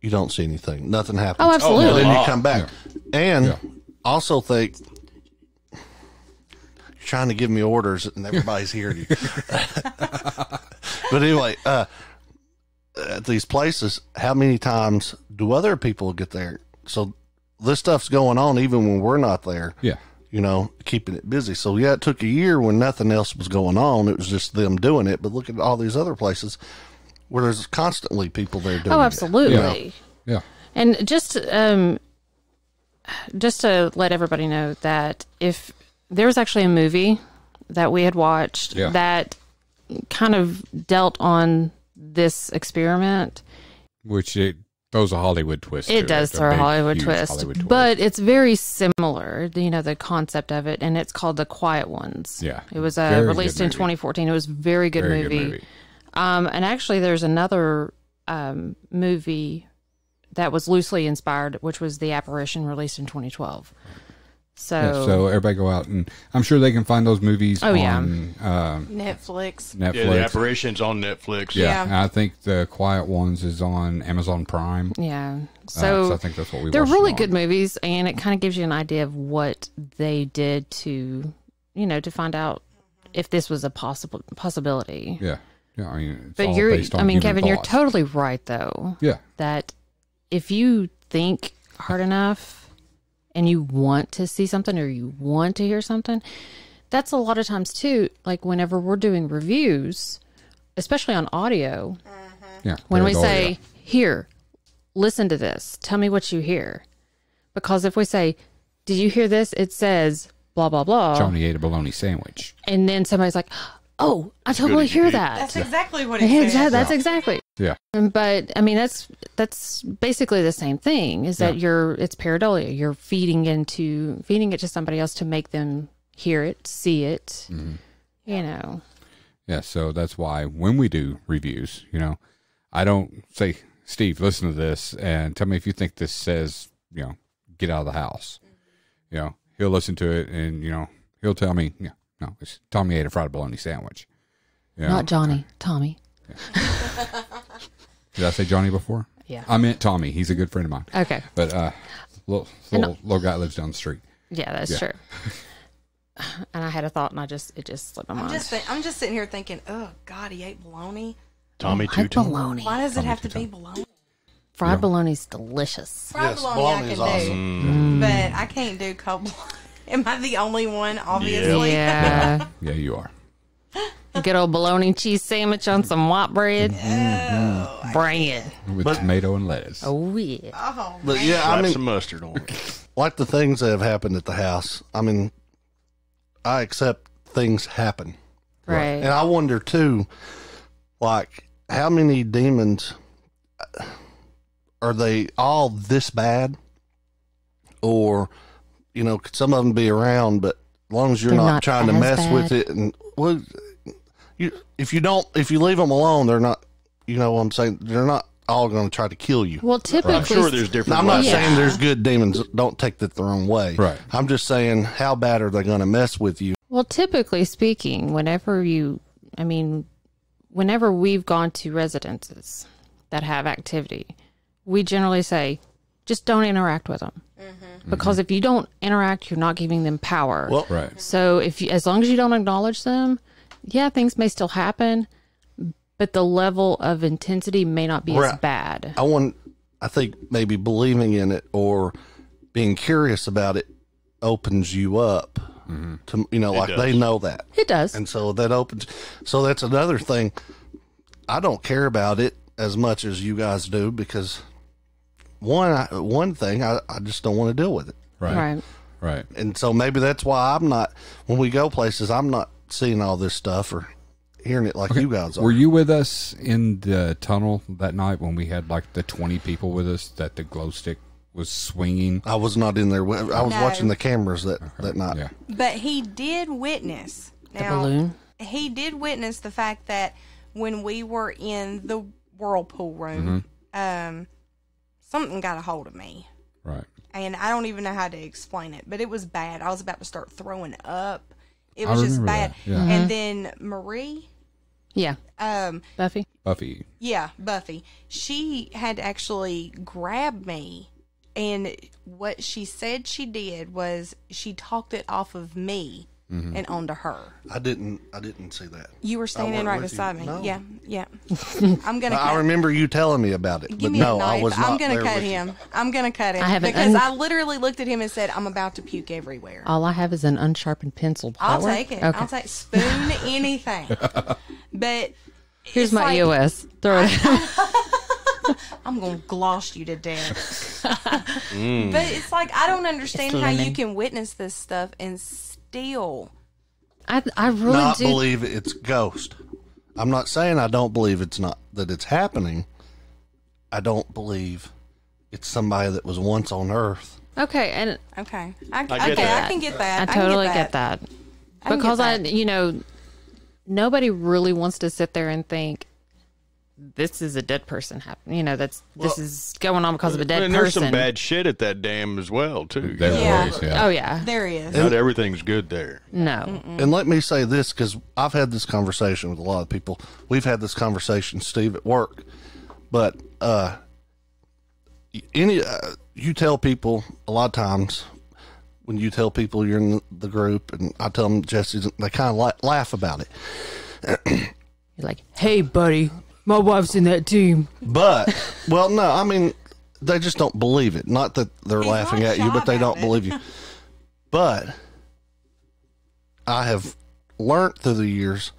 you don't see anything, nothing happens. Oh, absolutely. And then you come back. Yeah. And also think, you're trying to give me orders and everybody's hearing you. But anyway, at these places, how many times do other people get there? So this stuff's going on even when we're not there. Yeah. Keeping it busy. So, it took a year when nothing else was going on. It was just them doing it. But look at all these other places where there's constantly people there doing it. Oh, absolutely. Yeah. And just to let everybody know that if there was actually a movie that we had watched that kind of dealt on this experiment. Which it Throws a Hollywood twist. It does throw a Hollywood twist, but it's very similar. The concept of it, and it's called The Quiet Ones. Yeah, it was released in 2014. It was a very good movie. And actually, there's another movie that was loosely inspired, which was The Apparition, released in 2012. So everybody go out, and I'm sure they can find those movies on Netflix. Yeah, The Apparition's on Netflix. Yeah. I think The Quiet Ones is on Amazon Prime. Yeah. So I think that's what we they're really good movies, and it kind of gives you an idea of what they did to, to find out if this was a possibility. Yeah. Yeah, I mean, but Kevin, you're totally right, though. Yeah. That if you think hard enough and you want to see something or you want to hear something, that's a lot of times too, like whenever we're doing reviews, especially on audio, when we say, here, listen to this, tell me what you hear. Because if we say, did you hear this? It says, blah, blah, blah. Johnny ate a bologna sandwich. And then somebody's like, oh, I totally hear that. That's exactly what it says. That's exactly. Yeah. But I mean, that's basically the same thing. Is that it's pareidolia. You're feeding it to somebody else to make them hear it, see it. Mm-hmm. Yeah. So that's why when we do reviews, I don't say, Steve, listen to this and tell me if you think this says, get out of the house. He'll listen to it and he'll tell me, no, it's Tommy ate a fried bologna sandwich. Not Johnny, Tommy. Yeah. Did I say Johnny before? Yeah. I meant Tommy. He's a good friend of mine. Okay. But little guy lives down the street. Yeah, that's true. And I had a thought, and it just slipped my mind. I'm just sitting here thinking, oh God, he ate bologna. Tommy Two-Tone. Bologna. Why does it have to be bologna? Fried bologna's delicious. Fried bologna is awesome. But I can't do cold bologna. Am I the only one? Obviously. Yeah. Yeah, you are. Good old bologna cheese sandwich on some white bread. Oh, bring it. With tomato and lettuce. Oh, yeah. Oh, but yeah, some mustard on it. Like the things that have happened at the house, I mean, I accept things happen. Right. And I wonder, too, like, how many demons, are they all this bad? Or, could some of them be around, but as long as you're not trying to mess with it, and if you leave them alone, they're not, what I'm saying, they're not all going to try to kill you. Well, typically, I'm sure there's different. I'm not saying there's good demons. Don't take that the wrong way. Right. I'm just saying, how bad are they going to mess with you? Well, typically speaking, whenever we've gone to residences that have activity, we generally say, just don't interact with them. Mm-hmm. Because if you don't interact, you're not giving them power. Well, right. So as long as you don't acknowledge them, things may still happen, but the level of intensity may not be as bad. I think maybe believing in it or being curious about it opens you up to, they know that. It does. And so that's another thing. I don't care about it as much as you guys do because one thing, I just don't want to deal with it. Right. And so maybe that's why when we go places, I'm not seeing all this stuff or hearing it like you guys are. Were you with us in the tunnel that night when we had like the 20 people with us that the glow stick was swinging? I was not in there. I was watching the cameras that night. Yeah. But he did witness. The balloon? He did witness the fact that when we were in the whirlpool room, something got a hold of me. Right. And I don't even know how to explain it, but it was bad. I was about to start throwing up. It was just bad. Yeah. Mm-hmm. And then Marie. Yeah. Buffy. Yeah, Buffy. She had to actually grab me. And what she said she did was she talked it off of me and onto her. I didn't see that. You were standing right beside me. No. Yeah. I'm gonna. I remember you telling me about it. Give me a knife. I'm gonna cut him. I'm gonna cut him I literally looked at him and said, "I'm about to puke everywhere." All I have is an unsharpened pencil. I'll take it. Okay. I'll take spoon anything. But here's my EOS. Throw it. I'm gonna gloss you to death. But it's like I don't understand how you can witness this stuff and still. I really do believe it's ghost. I'm not saying I don't believe that it's happening. I don't believe it's somebody that was once on Earth. Okay, and Okay. I get I that. can get I that. totally get that. can Because get that. Nobody really wants to sit there and think this is a dead person happening. This is going on because of a dead and there's person. some bad shit at that dam as well, too. There Yeah. was, yeah. Oh yeah, There he is. Not everything's good there. no. And let me say this, because I've had this conversation with a lot of people. We've had this conversation, Steve, at work. But you tell people a lot of times when you tell people you're in the group, and I tell them Jesse's, they kind of laugh about it. You're like, hey, buddy, my wife's in that team. But, well, no, I mean, they just don't believe it. Not that they're He's laughing not at you, shy but they about don't it. believe you. But I have learned through the years,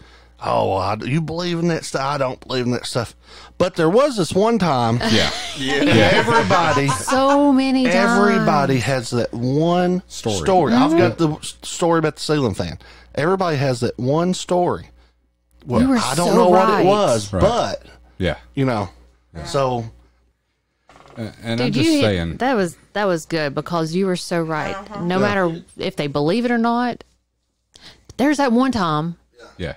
you believe in that stuff? I don't believe in that stuff. But there was this one time, Yeah. everybody, So many times. everybody has that one story. I've got the story about the ceiling fan. Everybody has that one story. Well, You were I don't so know what right. it was, Right. but Yeah. so And I'm Dude, just saying. that was good because you were so right. No matter if they believe it or not, there's that one time. Yeah.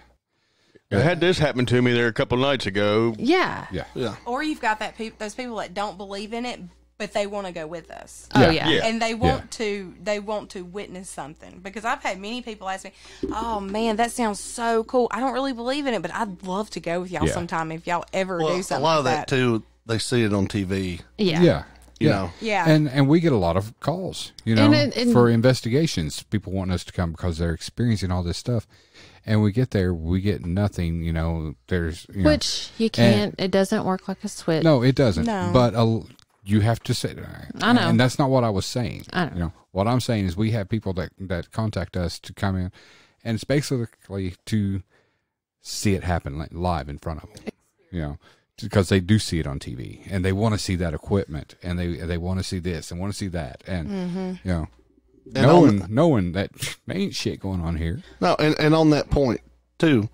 I had this happen to me there a couple nights ago. Yeah. Yeah. Or you've got those people that don't believe in it, but they want to go with us. Oh Yeah. yeah. Yeah. And they want to witness something, because I've had many people ask me, "Oh man, that sounds so cool. I don't really believe in it, but I'd love to go with y'all Yeah. sometime if y'all ever well, do something." a lot of like that too. They see it on TV. Yeah. Yeah. You know. Yeah. And we get a lot of calls, And for investigations. People want us to come because they're experiencing all this stuff. And we get there, we get nothing, there's, Which you can't. It doesn't work like a switch. No, it doesn't. No. But you have to say, I know. and that's not what I was saying. I know. What I'm saying is we have people that contact us to come in, and it's basically to see it happen live in front of them, because they do see it on TV, and they want to see that equipment, and they want to see this and want to see that, and And knowing that there ain't shit going on here. No, and on that point too,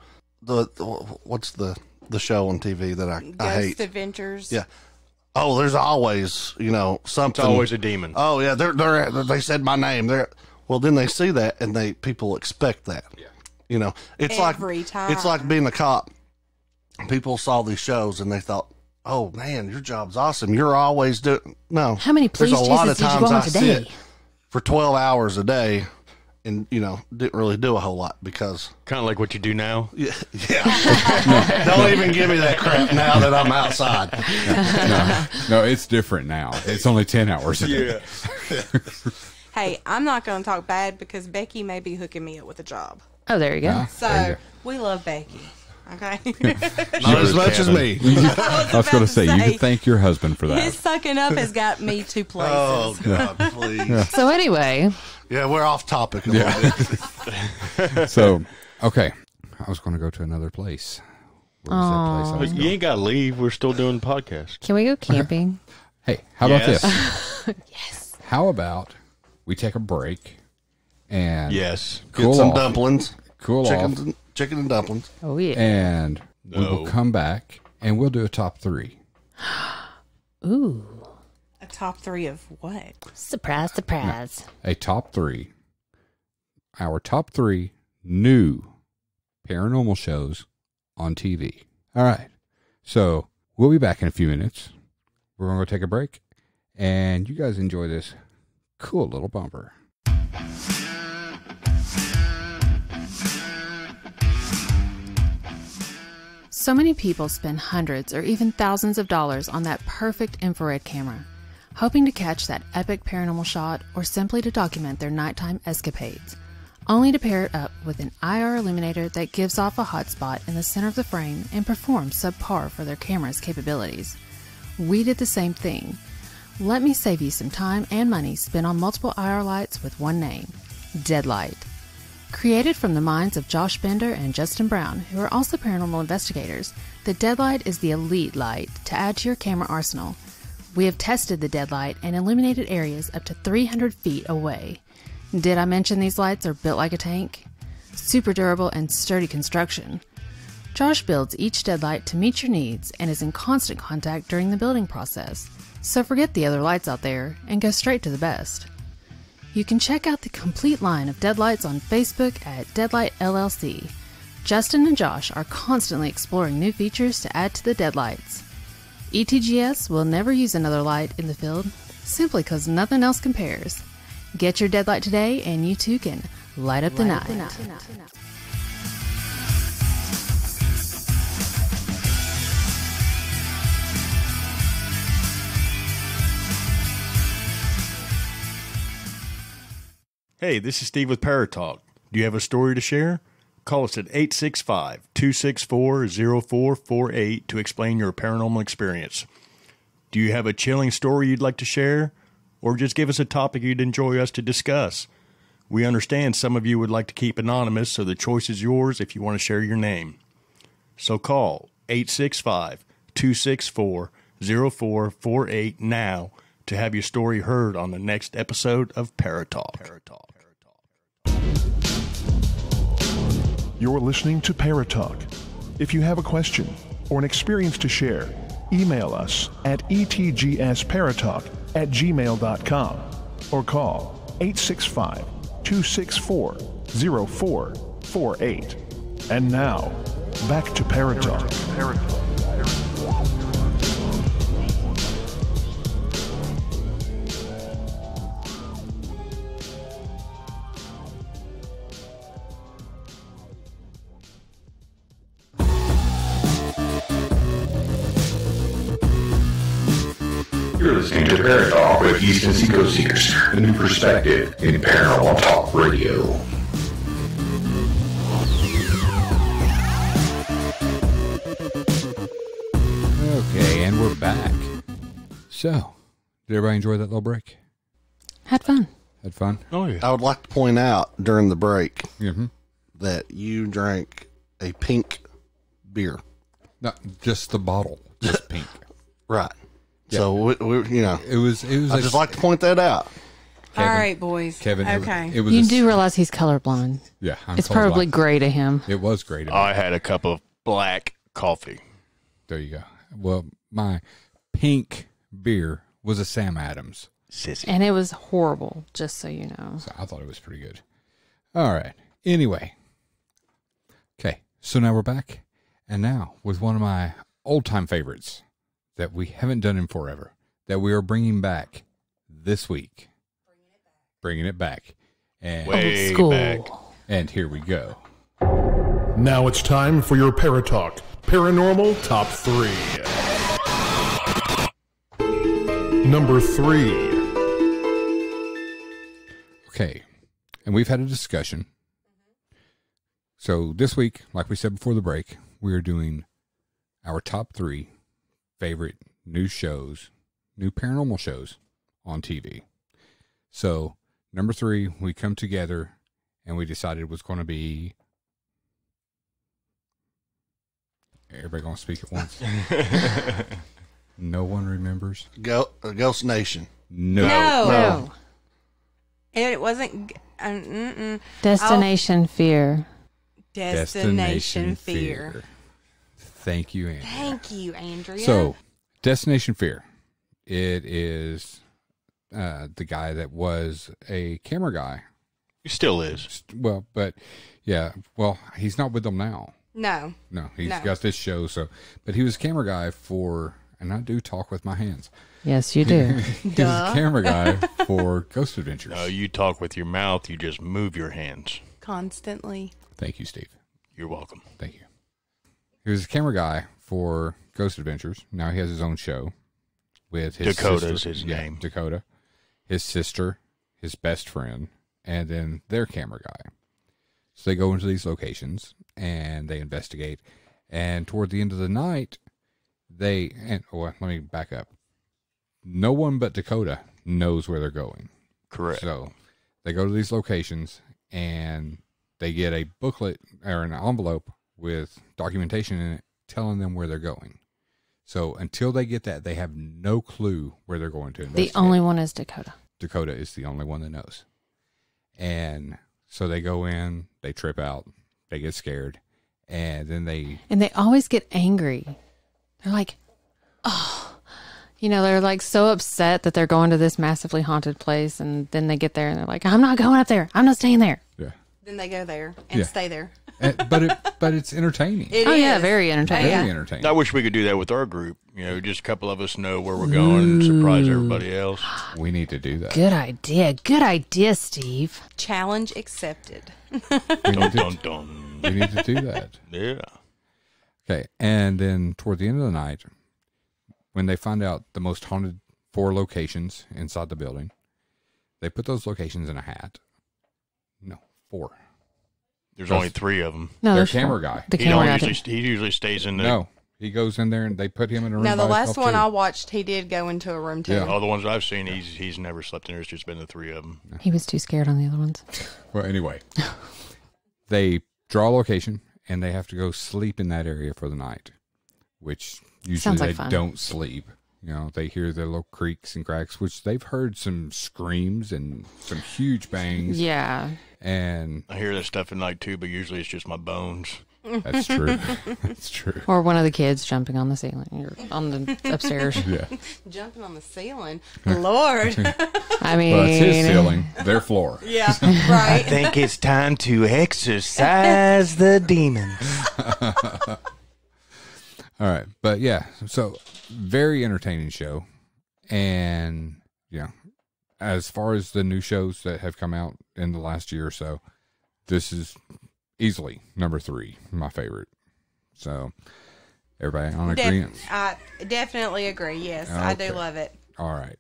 what's the show on TV that I Ghost hate? Adventures. Yeah. Oh, there's always something. It's always a demon. Oh yeah, they said my name. Well, then they see that and people expect that. Yeah. It's Every like time. it's like being a cop. People saw these shows and they thought, "Oh man, your job's awesome. You're always doing." No. How many police There's a lot of chases did you times go on I today? sit for 12 hours a day and didn't really do a whole lot because Kind of like what you do now. yeah. Don't even give me that crap now that I'm outside. No, it's different now. It's only 10 hours a day. Hey, I'm not going to talk bad because Becky may be hooking me up with a job. Oh, there you go. Yeah. So There you we love Becky. Okay. Not as much as me. I was going to say, you can thank your husband for His that. sucking up has got me to places. Oh God, please. So anyway, Yeah, we're off topic a little bit. So, okay. I was going to go to another place. Where was that place I was You going? ain't got to leave. We're still doing the podcast. can we go camping? Hey, how about Yes. this? Yes. How about we take a break and Yes. cool Get some off, dumplings, cool off, chicken and dumplings. Oh yeah. and we will No. come back and we'll do a top 3. Ooh. A top 3 of what? Surprise, surprise. A top 3. Our top 3 new paranormal shows on TV. All right. So we'll be back in a few minutes. We're going to go take a break. And you guys enjoy this cool little bumper. So many people spend hundreds or even thousands of dollars on that perfect infrared camera, hoping to catch that epic paranormal shot or simply to document their nighttime escapades, only to pair it up with an IR illuminator that gives off a hot spot in the center of the frame and performs subpar for their camera's capabilities. We did the same thing. Let me save you some time and money spent on multiple IR lights with one name, Deadlight. Created from the minds of Josh Bender and Justin Brown, who are also paranormal investigators, the Deadlight is the elite light to add to your camera arsenal. We have tested the Deadlight and illuminated areas up to 300 feet away. Did I mention these lights are built like a tank? Super durable and sturdy construction. Josh builds each Deadlight to meet your needs and is in constant contact during the building process, So forget the other lights out there and go straight to the best. You can check out the complete line of Deadlights on Facebook at Deadlight LLC. Justin and Josh are constantly exploring new features to add to the Deadlights. ETGS will never use another light in the field, simply because nothing else compares. Get your Deadlight today and you too can light up the night. Hey, this is Steve with Paratalk. Do you have a story to share? Call us at 865-264-0448 to explain your paranormal experience. Do you have a chilling story you'd like to share? Or just give us a topic you'd enjoy us to discuss? We understand some of you would like to keep anonymous, so the choice is yours if you want to share your name. So call 865-264-0448 now to have your story heard on the next episode of Paratalk. You're listening to Paratalk. If you have a question or an experience to share, email us at etgsparatalk@gmail.com or call 865-264-0448. And now, back to Paratalk. You're listening to Paratalk with East and Seacoast Seekers, a new perspective in paranormal talk radio. Okay, and we're back. So, did everybody enjoy that little break? Had fun. Had fun? Oh, yeah. I would like to point out during the break Mm-hmm. that you drank a pink beer. Not just the bottle, just pink. Right. So, we, you know, It was I just like to point that out. Kevin, All right, boys. Kevin, Okay. it was You a- do realize he's colorblind. Yeah, I'm It's probably colorblind. gray to him. It was great. I had a cup of black coffee. There you go. Well, my pink beer was a Sam Adams. Sissy. And it was horrible, just so you know. So I thought it was pretty good. All right. Anyway. Okay. So now we're back. And now with one of my old time favorites that we haven't done in forever, that we are bringing back this week. Bringing it back. And, Way Old school. back. and here we go. Now it's time for your Paratalk Paranormal Top 3. Number 3. Okay. And we've had a discussion. So this week, like we said before the break, we are doing our top 3 favorite new shows, new paranormal shows on TV. So number 3, we come together and we decided was going to be. Everybody going to speak at once? No one remembers? Ghost Nation. No. No. It wasn't. Destination Fear. Destination Fear. Thank you, Andrea. Thank you, Andrea. So, Destination Fear. It is the guy that was a camera guy. He still is. Well, but yeah, well, he's not with them now. no. No, he's No. got this show. So, but he was a camera guy for, and I do talk with my hands. Yes, you do. He was a camera guy for Ghost Adventures. No, you talk with your mouth. You just move your hands. Constantly. Thank you, Steve. You're welcome. Thank you. He was a camera guy for Ghost Adventures. Now he has his own show with his Dakota sister. is his name. Dakota, his sister, his best friend, and then their camera guy. So they go into these locations and they investigate. And toward the end of the night, let me back up. No one but Dakota knows where they're going. Correct. So they go to these locations and they get a booklet or an envelope with documentation in it telling them where they're going. So until they get that, they have no clue where they're going to investigate. The only one is Dakota. Dakota is the only one that knows. And so they go in, they trip out, they get scared, and then they... And they always get angry. They're like, oh, You know, they're like so upset that they're going to this massively haunted place, and then they get there and they're like, I'm not going up there. I'm not staying there. Yeah. Then they go there and Yeah. stay there. But it's entertaining. It Yeah, is. very entertaining. Very entertaining. I wish we could do that with our group. You know, just a couple of us know where we're going and surprise everybody else. We need to do that. Good idea. Good idea, Steve. Challenge accepted. Dun, dun, dun. We need to do that. Yeah. Okay, and then toward the end of the night, when they find out the most haunted 4 locations inside the building, they put those locations in a hat. No, 4. There's only 3 of them. No, Their there's camera 4. guy. The He camera don't guy. usually. He usually stays in the. No, he goes in there and they put him in a room. Now, the by last himself, one too. I watched, he did go into a room too. Yeah. All the ones I've seen, he's never slept in. There's just been the 3 of them. He was too scared on the other ones. Well, anyway, they draw a location and they have to go sleep in that area for the night, which usually Sounds like they fun. don't sleep. You know, they hear the little creaks and cracks, which they've heard some screams and some huge bangs. Yeah. And I hear that stuff at night too, but usually it's just my bones. that's true. That's true. Or one of the kids jumping on the ceiling or on the upstairs. Yeah. Jumping on the ceiling. Lord. I mean, Well, it's his ceiling, their floor. Yeah, right. think it's time to exercise the demons. All right. But yeah, so very entertaining show. And, you know, as far as the new shows that have come out in the last year or so, this is easily number 3, my favorite. So, everybody on agreement? I definitely agree. Yes, I do Okay. love it. All right.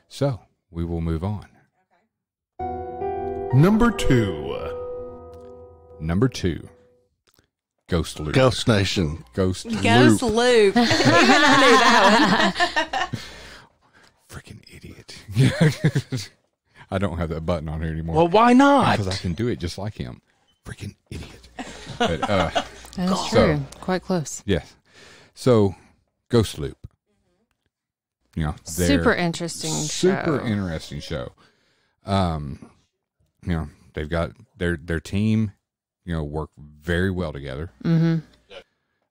So, we will move on. Number 2. Number 2, Ghost Loop. Ghost Nation. Ghost Ghost Loop. Loop. Even I knew that one. Freaking idiot. I don't have that button on here anymore. Well, why not? Because I can do it just like him. Freaking idiot. But, that's So- true. Quite close. yes. So, Ghost Loop. You know, they're Super interesting super show. interesting show. You know, they've got their team, you know, work very well together. Mm-hmm.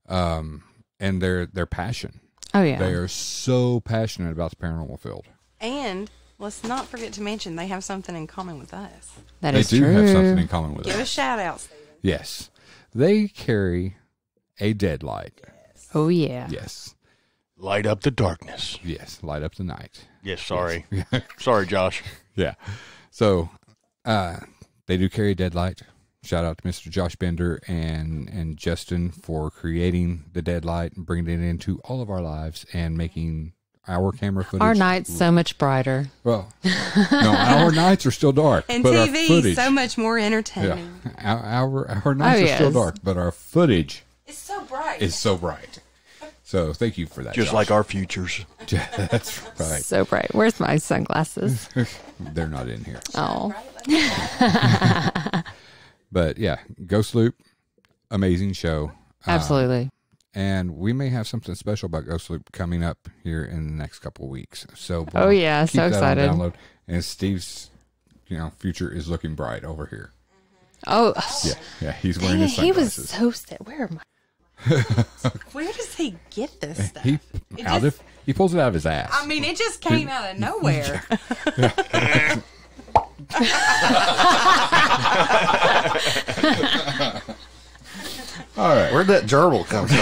And their passion. Oh, yeah. They are so passionate about the paranormal field. And let's not forget to mention they have something in common with us. That They is do true. have something in common with Give us. a shout out, Stephen. Yes. They carry a deadlight. Oh, yeah. Yes. Light up the darkness. Yes. Light up the night. Yes, sorry. Sorry, Josh. Yeah. So they do carry a deadlight. Shout out to Mr. Josh Bender and Justin for creating the deadlight and bringing it into all of our lives and making our camera footage. Our night's so much brighter. Well, no, our nights are still dark. And but our TV footage, so much more yeah, entertaining. our nights Oh, are still yes. dark, but our footage It's so bright. is so bright. So thank you for that. Just Josh. like our futures. That's right. So bright. Where's my sunglasses? They're not in here. Oh. But yeah, Ghost Loop, amazing show. Absolutely. And we may have something special about Ghost Loop coming up here in the next couple of weeks. So Oh, yeah, keep so that on excited. download. And Steve's, future is looking bright over here. Oh, Yeah, he's wearing his he was sunglasses. so sad. Where am I? Where does he get this stuff? He pulls it out of his ass. I mean, it just came out of nowhere. All right. Where'd that gerbil come from?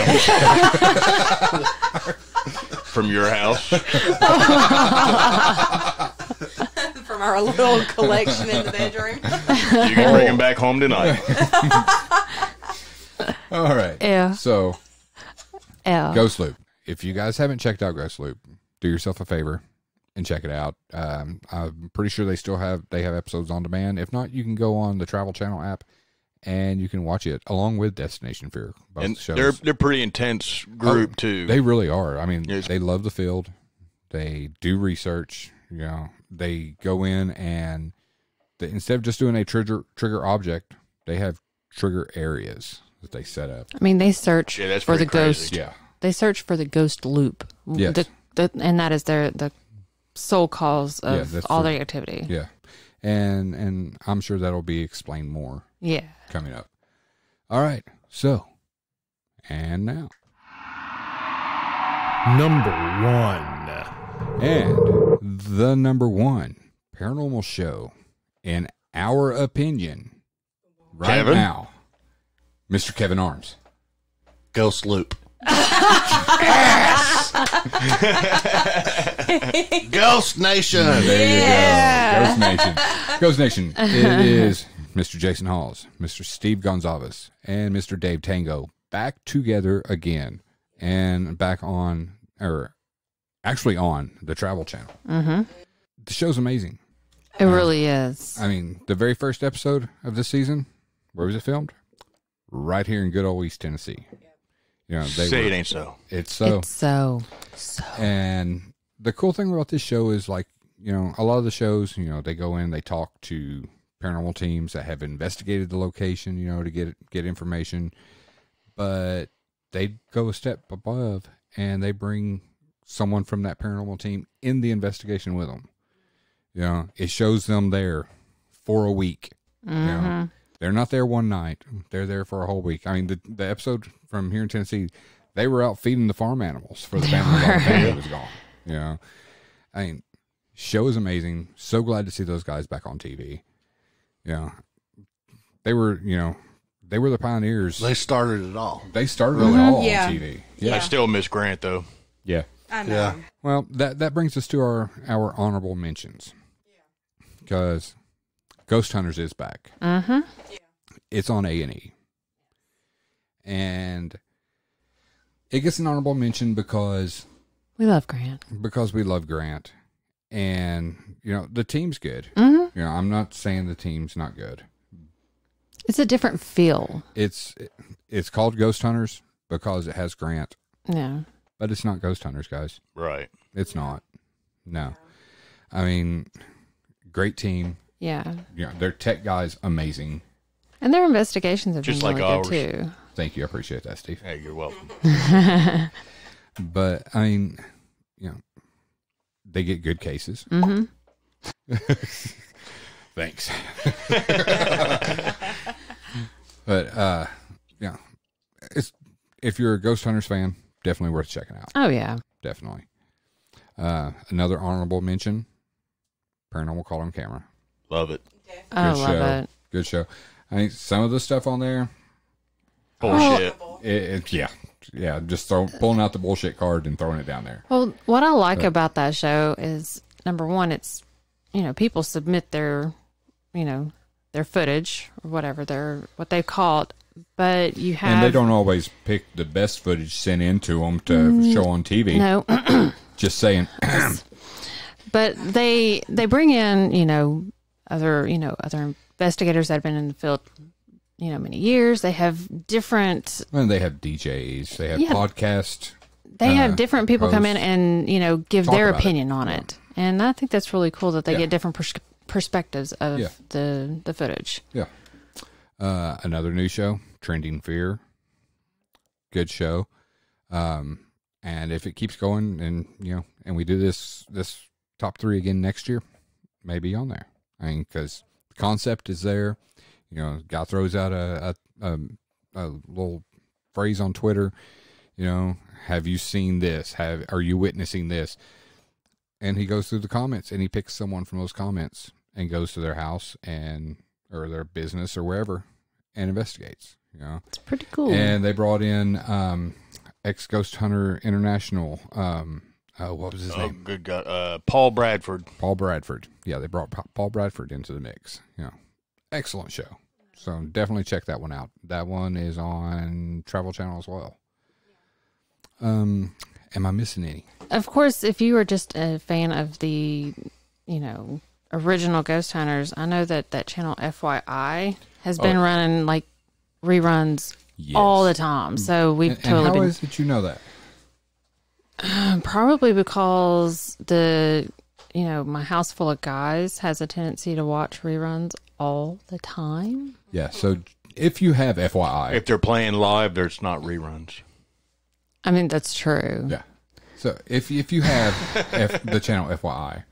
From your house. From our little collection in the bedroom. You can bring him back home tonight. All right. Yeah. So, Yeah. Ghost Loop. If you guys haven't checked out Ghost Loop, do yourself a favor and check it out. I'm pretty sure they have episodes on demand. If not, you can go on the Travel Channel app and you can watch it along with Destination Fear. Both And shows. they're pretty intense group too. They really are. I mean, Yes. they love the field. They do research. They go in and instead of just doing a trigger object, they have trigger areas that they set up. I mean, they search Yeah, that's for the pretty crazy. ghost. Yeah. They search for the ghost loop. Yes. And that is the sole cause Yeah, of that's all true. their activity. Yeah. And I'm sure that'll be explained more Yeah. coming up. All right. So, and now. Number 1. And the number one paranormal show, in our opinion, right Kevin? now, Mr. Kevin Arms. Ghost Loop. Ghost Nation. There you go. Ghost Nation. Ghost Nation. It is Mr. Jason Halls, Mr. Steve Gonzalez, and Mr. Dave Tango back together again, and back on, or actually on the Travel Channel. Mm-hmm. The show's amazing. It really is. I mean, the very first episode of this season, where was it filmed? Right here in good old East Tennessee. You know, Say it ain't so. It's so. It's so. And the cool thing about this show is, like, you know, a lot of the shows, you know, they go in, they talk to paranormal teams that have investigated the location, you know, to get information, but they go a step above and they bring someone from that paranormal team in the investigation with them. You know, it shows them there for a week. Mm-hmm. You know, they're not there one night. They're there for a whole week. I mean, the episode from here in Tennessee, they were out feeding the farm animals for the family while the family was gone. You know, I mean, show is amazing. So glad to see those guys back on TV. You know, they were the pioneers. They started it all. They started it all Yeah. on TV. I still miss Grant, though. Yeah. I know. Yeah. Well, that brings us to our honorable mentions. Because Ghost Hunters is back. Mm-hmm. It's on A&E. And it gets an honorable mention because We love Grant. we love Grant. And, you know, the team's good. Mm-hmm. You know, I'm not saying the team's not good. It's a different feel. It's called Ghost Hunters because it has Grant. Yeah. But it's not Ghost Hunters, guys. Right. It's not. No. I mean, great team. Yeah. You know, their tech guys, amazing. And their investigations have Just been like really ours. good too. Thank you. I appreciate that, Steve. Hey, you're welcome. But, I mean, you know, they get good cases. Mm-hmm. Thanks. But, yeah, if you're a Ghost Hunters fan, definitely worth checking out. Oh yeah. Definitely. Another honorable mention, Paranormal Call on Camera. Love it. I Good love show. it. Good show. I think some of the stuff on there, Bullshit. yeah, just pulling out the bullshit card and throwing it down there. Well, what I like about that show is, number one, it's, you know, people submit their, you know, their footage or whatever what they call it, but you have, And they don't always pick the best footage sent into them to show on TV. no, Just saying. but they bring in, you know, other investigators that have been in the field, you know, many years. They have different, And they have DJs. They have Yeah. podcast. they have different people come in hosts. and, you know, give Talk their about it. opinion on it. And I think that's really cool that they Yeah. get different perspectives of Yeah. the footage. Yeah. Another new show, Trending Fear. Good show. And if it keeps going and, you know, and we do this top 3 again next year, maybe on there. I mean, because the concept is there. You know, guy throws out a little phrase on Twitter, you know, have you seen this? Are you witnessing this? And he goes through the comments and he picks someone from those comments and goes to their house or their business or wherever and investigates, you know. It's pretty cool. And they brought in ex-Ghost Hunter International, what was his Oh, name? good God. Paul Bradford. Paul Bradford. Yeah, they brought Paul Bradford into the mix. You know, excellent show. So definitely check that one out. That one is on Travel Channel as well. Am I missing any? Of course, if you are just a fan of the, you know, original Ghost Hunters, I know that channel FYI has been running like reruns Yes. all the time. So we've And totally how been is it you know that? probably because my house full of guys has a tendency to watch reruns all the time. Yeah. So if you have FYI, If they're playing live, there's not reruns. I mean, that's true. yeah. So if you have the channel FYI,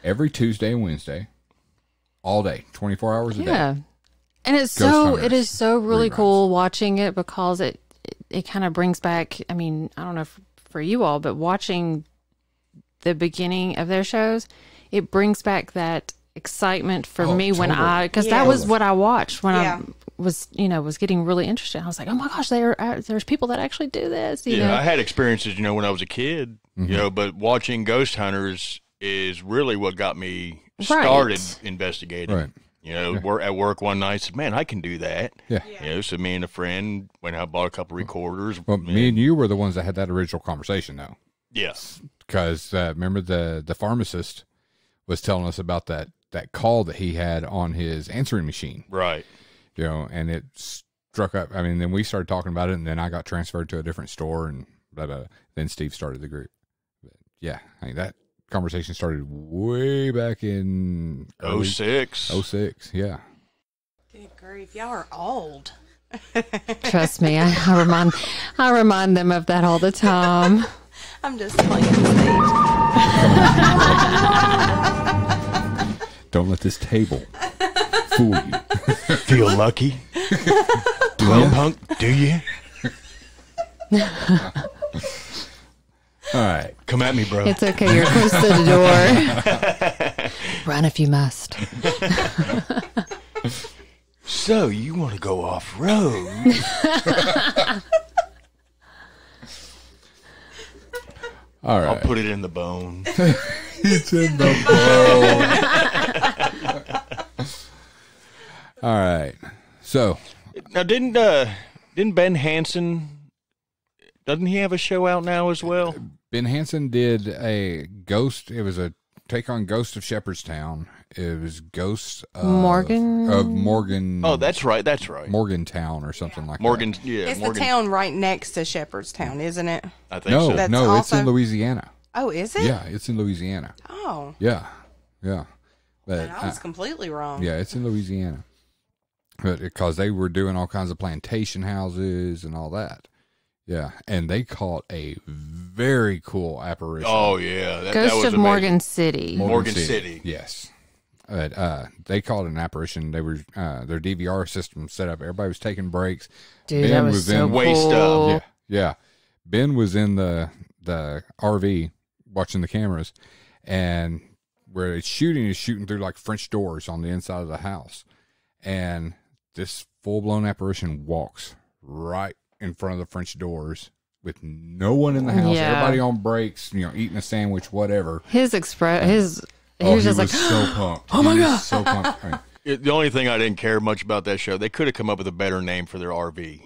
every Tuesday and Wednesday, all day, 24 hours a day. Yeah. And it's Ghost it is so really reruns. cool watching it because it kind of brings back, I mean, I don't know for you all, but watching the beginning of their shows, it brings back that excitement for me when because that was what I watched when I was getting really interested. I was like, oh my gosh, there's people that actually do this. You know? I had experiences, when I was a kid, but watching Ghost Hunters is really what got me started investigating. Right. We're at work one night, said, man, I can do that. Yeah. So me and a friend went out, bought a couple recorders. Well, me and you were the ones that had that original conversation, though. Yes. Because remember the pharmacist was telling us about that call that he had on his answering machine. Right. And it struck up. I mean, then we started talking about it, and then I got transferred to a different store, and then Steve started the group. But yeah, I mean, that conversation started way back in 06. 06, yeah. Good grief, y'all are old. Trust me, I remind them of that all the time. I'm just playing Steve. Don't let this table fool you. Feel lucky? Punk, do you? All right. Come at me, bro. It's okay. You're close to the door. Run if you must. So, you want to go off-road? All right. I'll put it in the bone. It's in the bone. All right. So. Now, didn't Ben Hansen, doesn't he have a show out now as well? Ben Hansen did a Ghost. It was a take on Ghost of Shepherdstown. It was Ghost of Morgan. Oh, that's right. Morgantown or something like Morgan, that. yeah. It's Morgan. the town right next to Shepherdstown, isn't it? I think so. That's No, it's also- in Louisiana. Oh, is it? Yeah, it's in Louisiana. Oh, Yeah. But and I was completely wrong. yeah, it's in Louisiana. But because they were doing all kinds of plantation houses and all that. Yeah, and they caught a very cool apparition. Oh, yeah. That Ghost was of amazing. Morgan City. Morgan City. Yes. But they caught an apparition. They were their DVR system set up. Everybody was taking breaks. Dude, that was so cool. Yeah. Ben was in the RV watching the cameras, and where it's shooting through like French doors on the inside of the house, and this full-blown apparition walks right in front of the French doors with no one in the house. Yeah. Everybody on breaks, eating a sandwich, whatever. He was just like, so pumped. Oh my God. So pumped. I mean, The only thing I didn't care much about that show, they could have come up with a better name for their RV.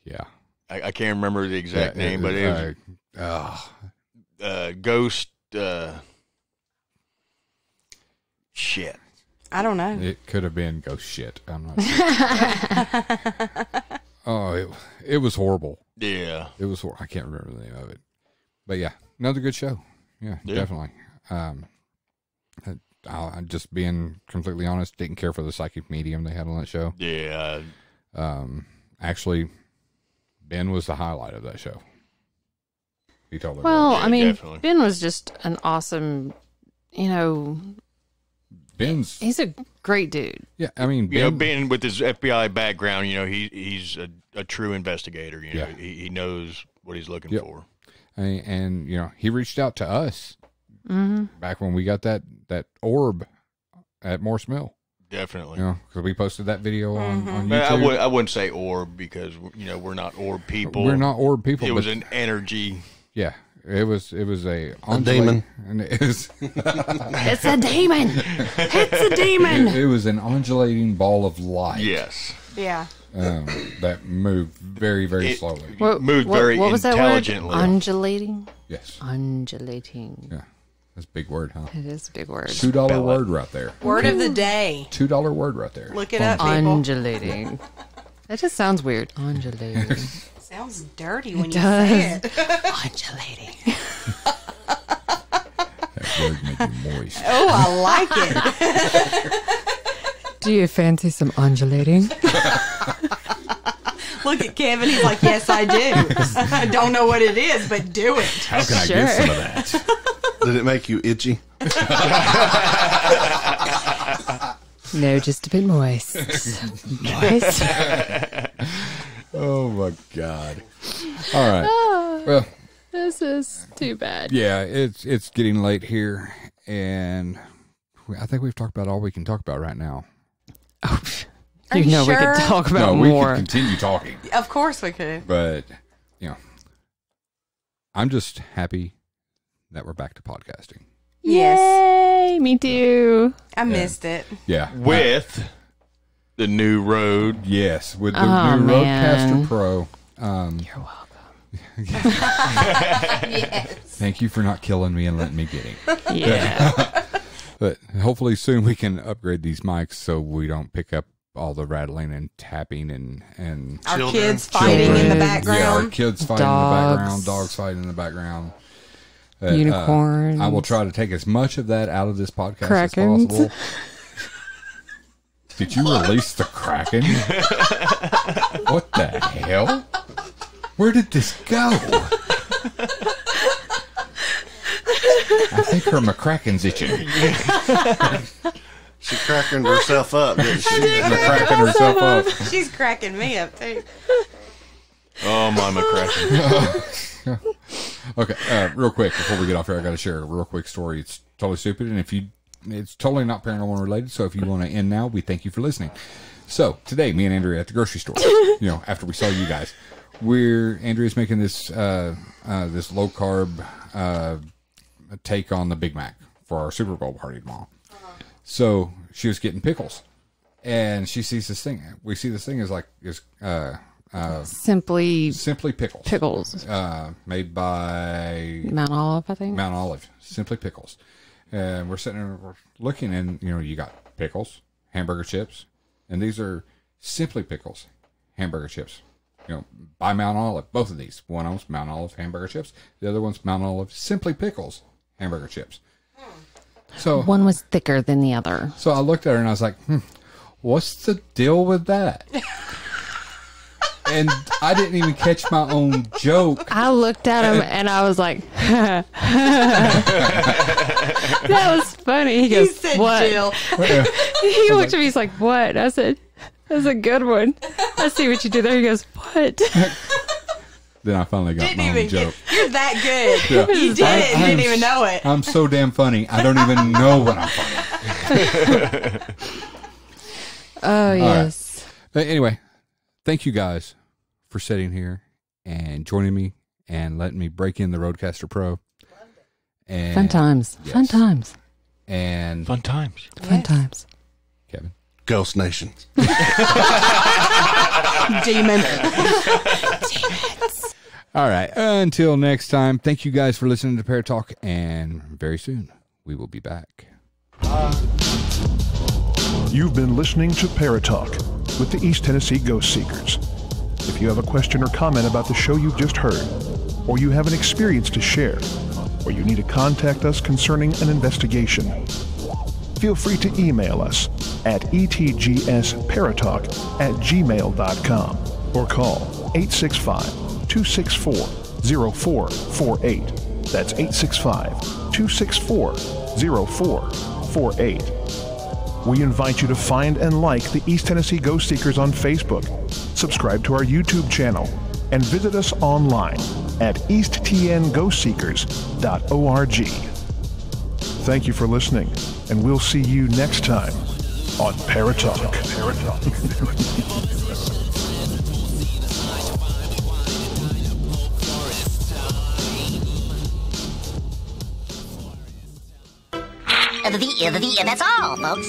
yeah. I can't remember the exact name, but it was Ghost. Shit. I don't know. It could have been ghost shit. I'm not sure. Oh, it was horrible. Yeah. It was. I can't remember the name of it, but yeah, another good show. Yeah. Definitely. I'm just being completely honest. Didn't care for the psychic medium they had on that show. Yeah. Actually, Ben was the highlight of that show. He told everybody. well, Yeah, I mean, definitely. Ben was just an awesome, Ben's. he's a great dude. Yeah, I mean, being with his FBI background, he's a true investigator. Yeah. He knows what he's looking for. And he reached out to us back when we got that orb at Morse Mill. Definitely. Because we posted that video on But YouTube. I wouldn't say orb because we're not orb people. We're not orb people. It was but an energy. yeah. It was a demon. and it was It's a demon. It's a demon. it was an undulating ball of light. Yes. Yeah. That moved very very slowly. Moved very what was that word? intelligently. Undulating. Yes. Undulating. Yeah. That's a big word, huh? It is a big word. $2 word right there. Word of the day. $2 word right there. Look it up, people. Undulating. That just sounds weird. Undulating. Sounds dirty when you does. say it. Undulating. That word made you moist. Oh, I like it. Do you fancy some undulating? Look at Kevin. He's like, yes, I do. I don't know what it is, but do it. How can I get some of that? Did it make you itchy? No, just a bit moist. Moist. Oh my God. All right. Well, This is too bad. Yeah, it's getting late here, and I think we've talked about all we can talk about right now. Oh, Are you we sure? could talk about No, we more. could continue talking, Of course we could. but I'm just happy that we're back to podcasting. Yes. Yay! Me too. I missed it. Yeah, With the new Rode. yes, with the Oh, new man. Rodecaster Pro. You're welcome. Yes. Thank you for not killing me and letting me get him. Yeah. But hopefully soon we can upgrade these mics so we don't pick up all the rattling and tapping and Our Children. kids fighting in the Children. yeah, our background. kids fighting in the Dogs. background, dogs fighting in the background. But, Unicorns. I will try to take as much of that out of this podcast Krakens. as possible. Did you release the Kraken? What the hell? Where did this go? I think her McCracken's itching. She cracking herself up, didn't she? McCracking herself up. She's cracking me up too. Oh, my McCracken. Okay, real quick before we get off here, I got to share a real quick story. It's totally stupid, and it's totally not paranormal related. So if you want to end now, we thank you for listening. So today, me and Andrea at the grocery store. After we saw you guys, Andrea's making this this low carb take on the Big Mac for our Super Bowl party tomorrow. So she was getting pickles, and she sees this thing. We see this thing is Simply Simply Pickles. Pickles. Made by Mount Olive, I think. Mount Olive. Simply Pickles. And we're sitting there looking, and you got pickles, hamburger chips, and these are Simply Pickles hamburger chips. By Mount Olive. Both of these. One of them's Mount Olive hamburger chips. The other one's Mount Olive Simply Pickles hamburger chips. So One was thicker than the other. So I looked at her and I was like, what's the deal with that? And I didn't even catch my own joke. I looked at him and I was like, that was funny. He goes, said what? Jill. He looked at me, he's like, what? I said, that's a good one. I see what you did there. He goes, what? Then I finally got Didn't my own even joke. You're that good. Yeah. You did it and didn't even know it. I'm so damn funny. I don't even know when I'm funny. Oh, yes. But anyway, thank you guys for sitting here and joining me and letting me break in the Rodecaster Pro. And, Fun times. yes. Fun times. And Fun times. Fun times. Kevin. Ghost Nation. Demon. All right. Until next time, thank you guys for listening to Parrot Talk, and very soon we will be back. You've been listening to Parrot Talk with the East Tennessee Ghost Seekers. If you have a question or comment about the show you've just heard, or you have an experience to share, or you need to contact us concerning an investigation, feel free to email us at etgsparrotalk@gmail.com or call 865-264-0448. That's 865-264-0448. We invite you to find and like the East Tennessee Ghost Seekers on Facebook, subscribe to our YouTube channel, and visit us online at easttnghostseekers.org. Thank you for listening, and we'll see you next time on Parrot Talk. And that's all, folks.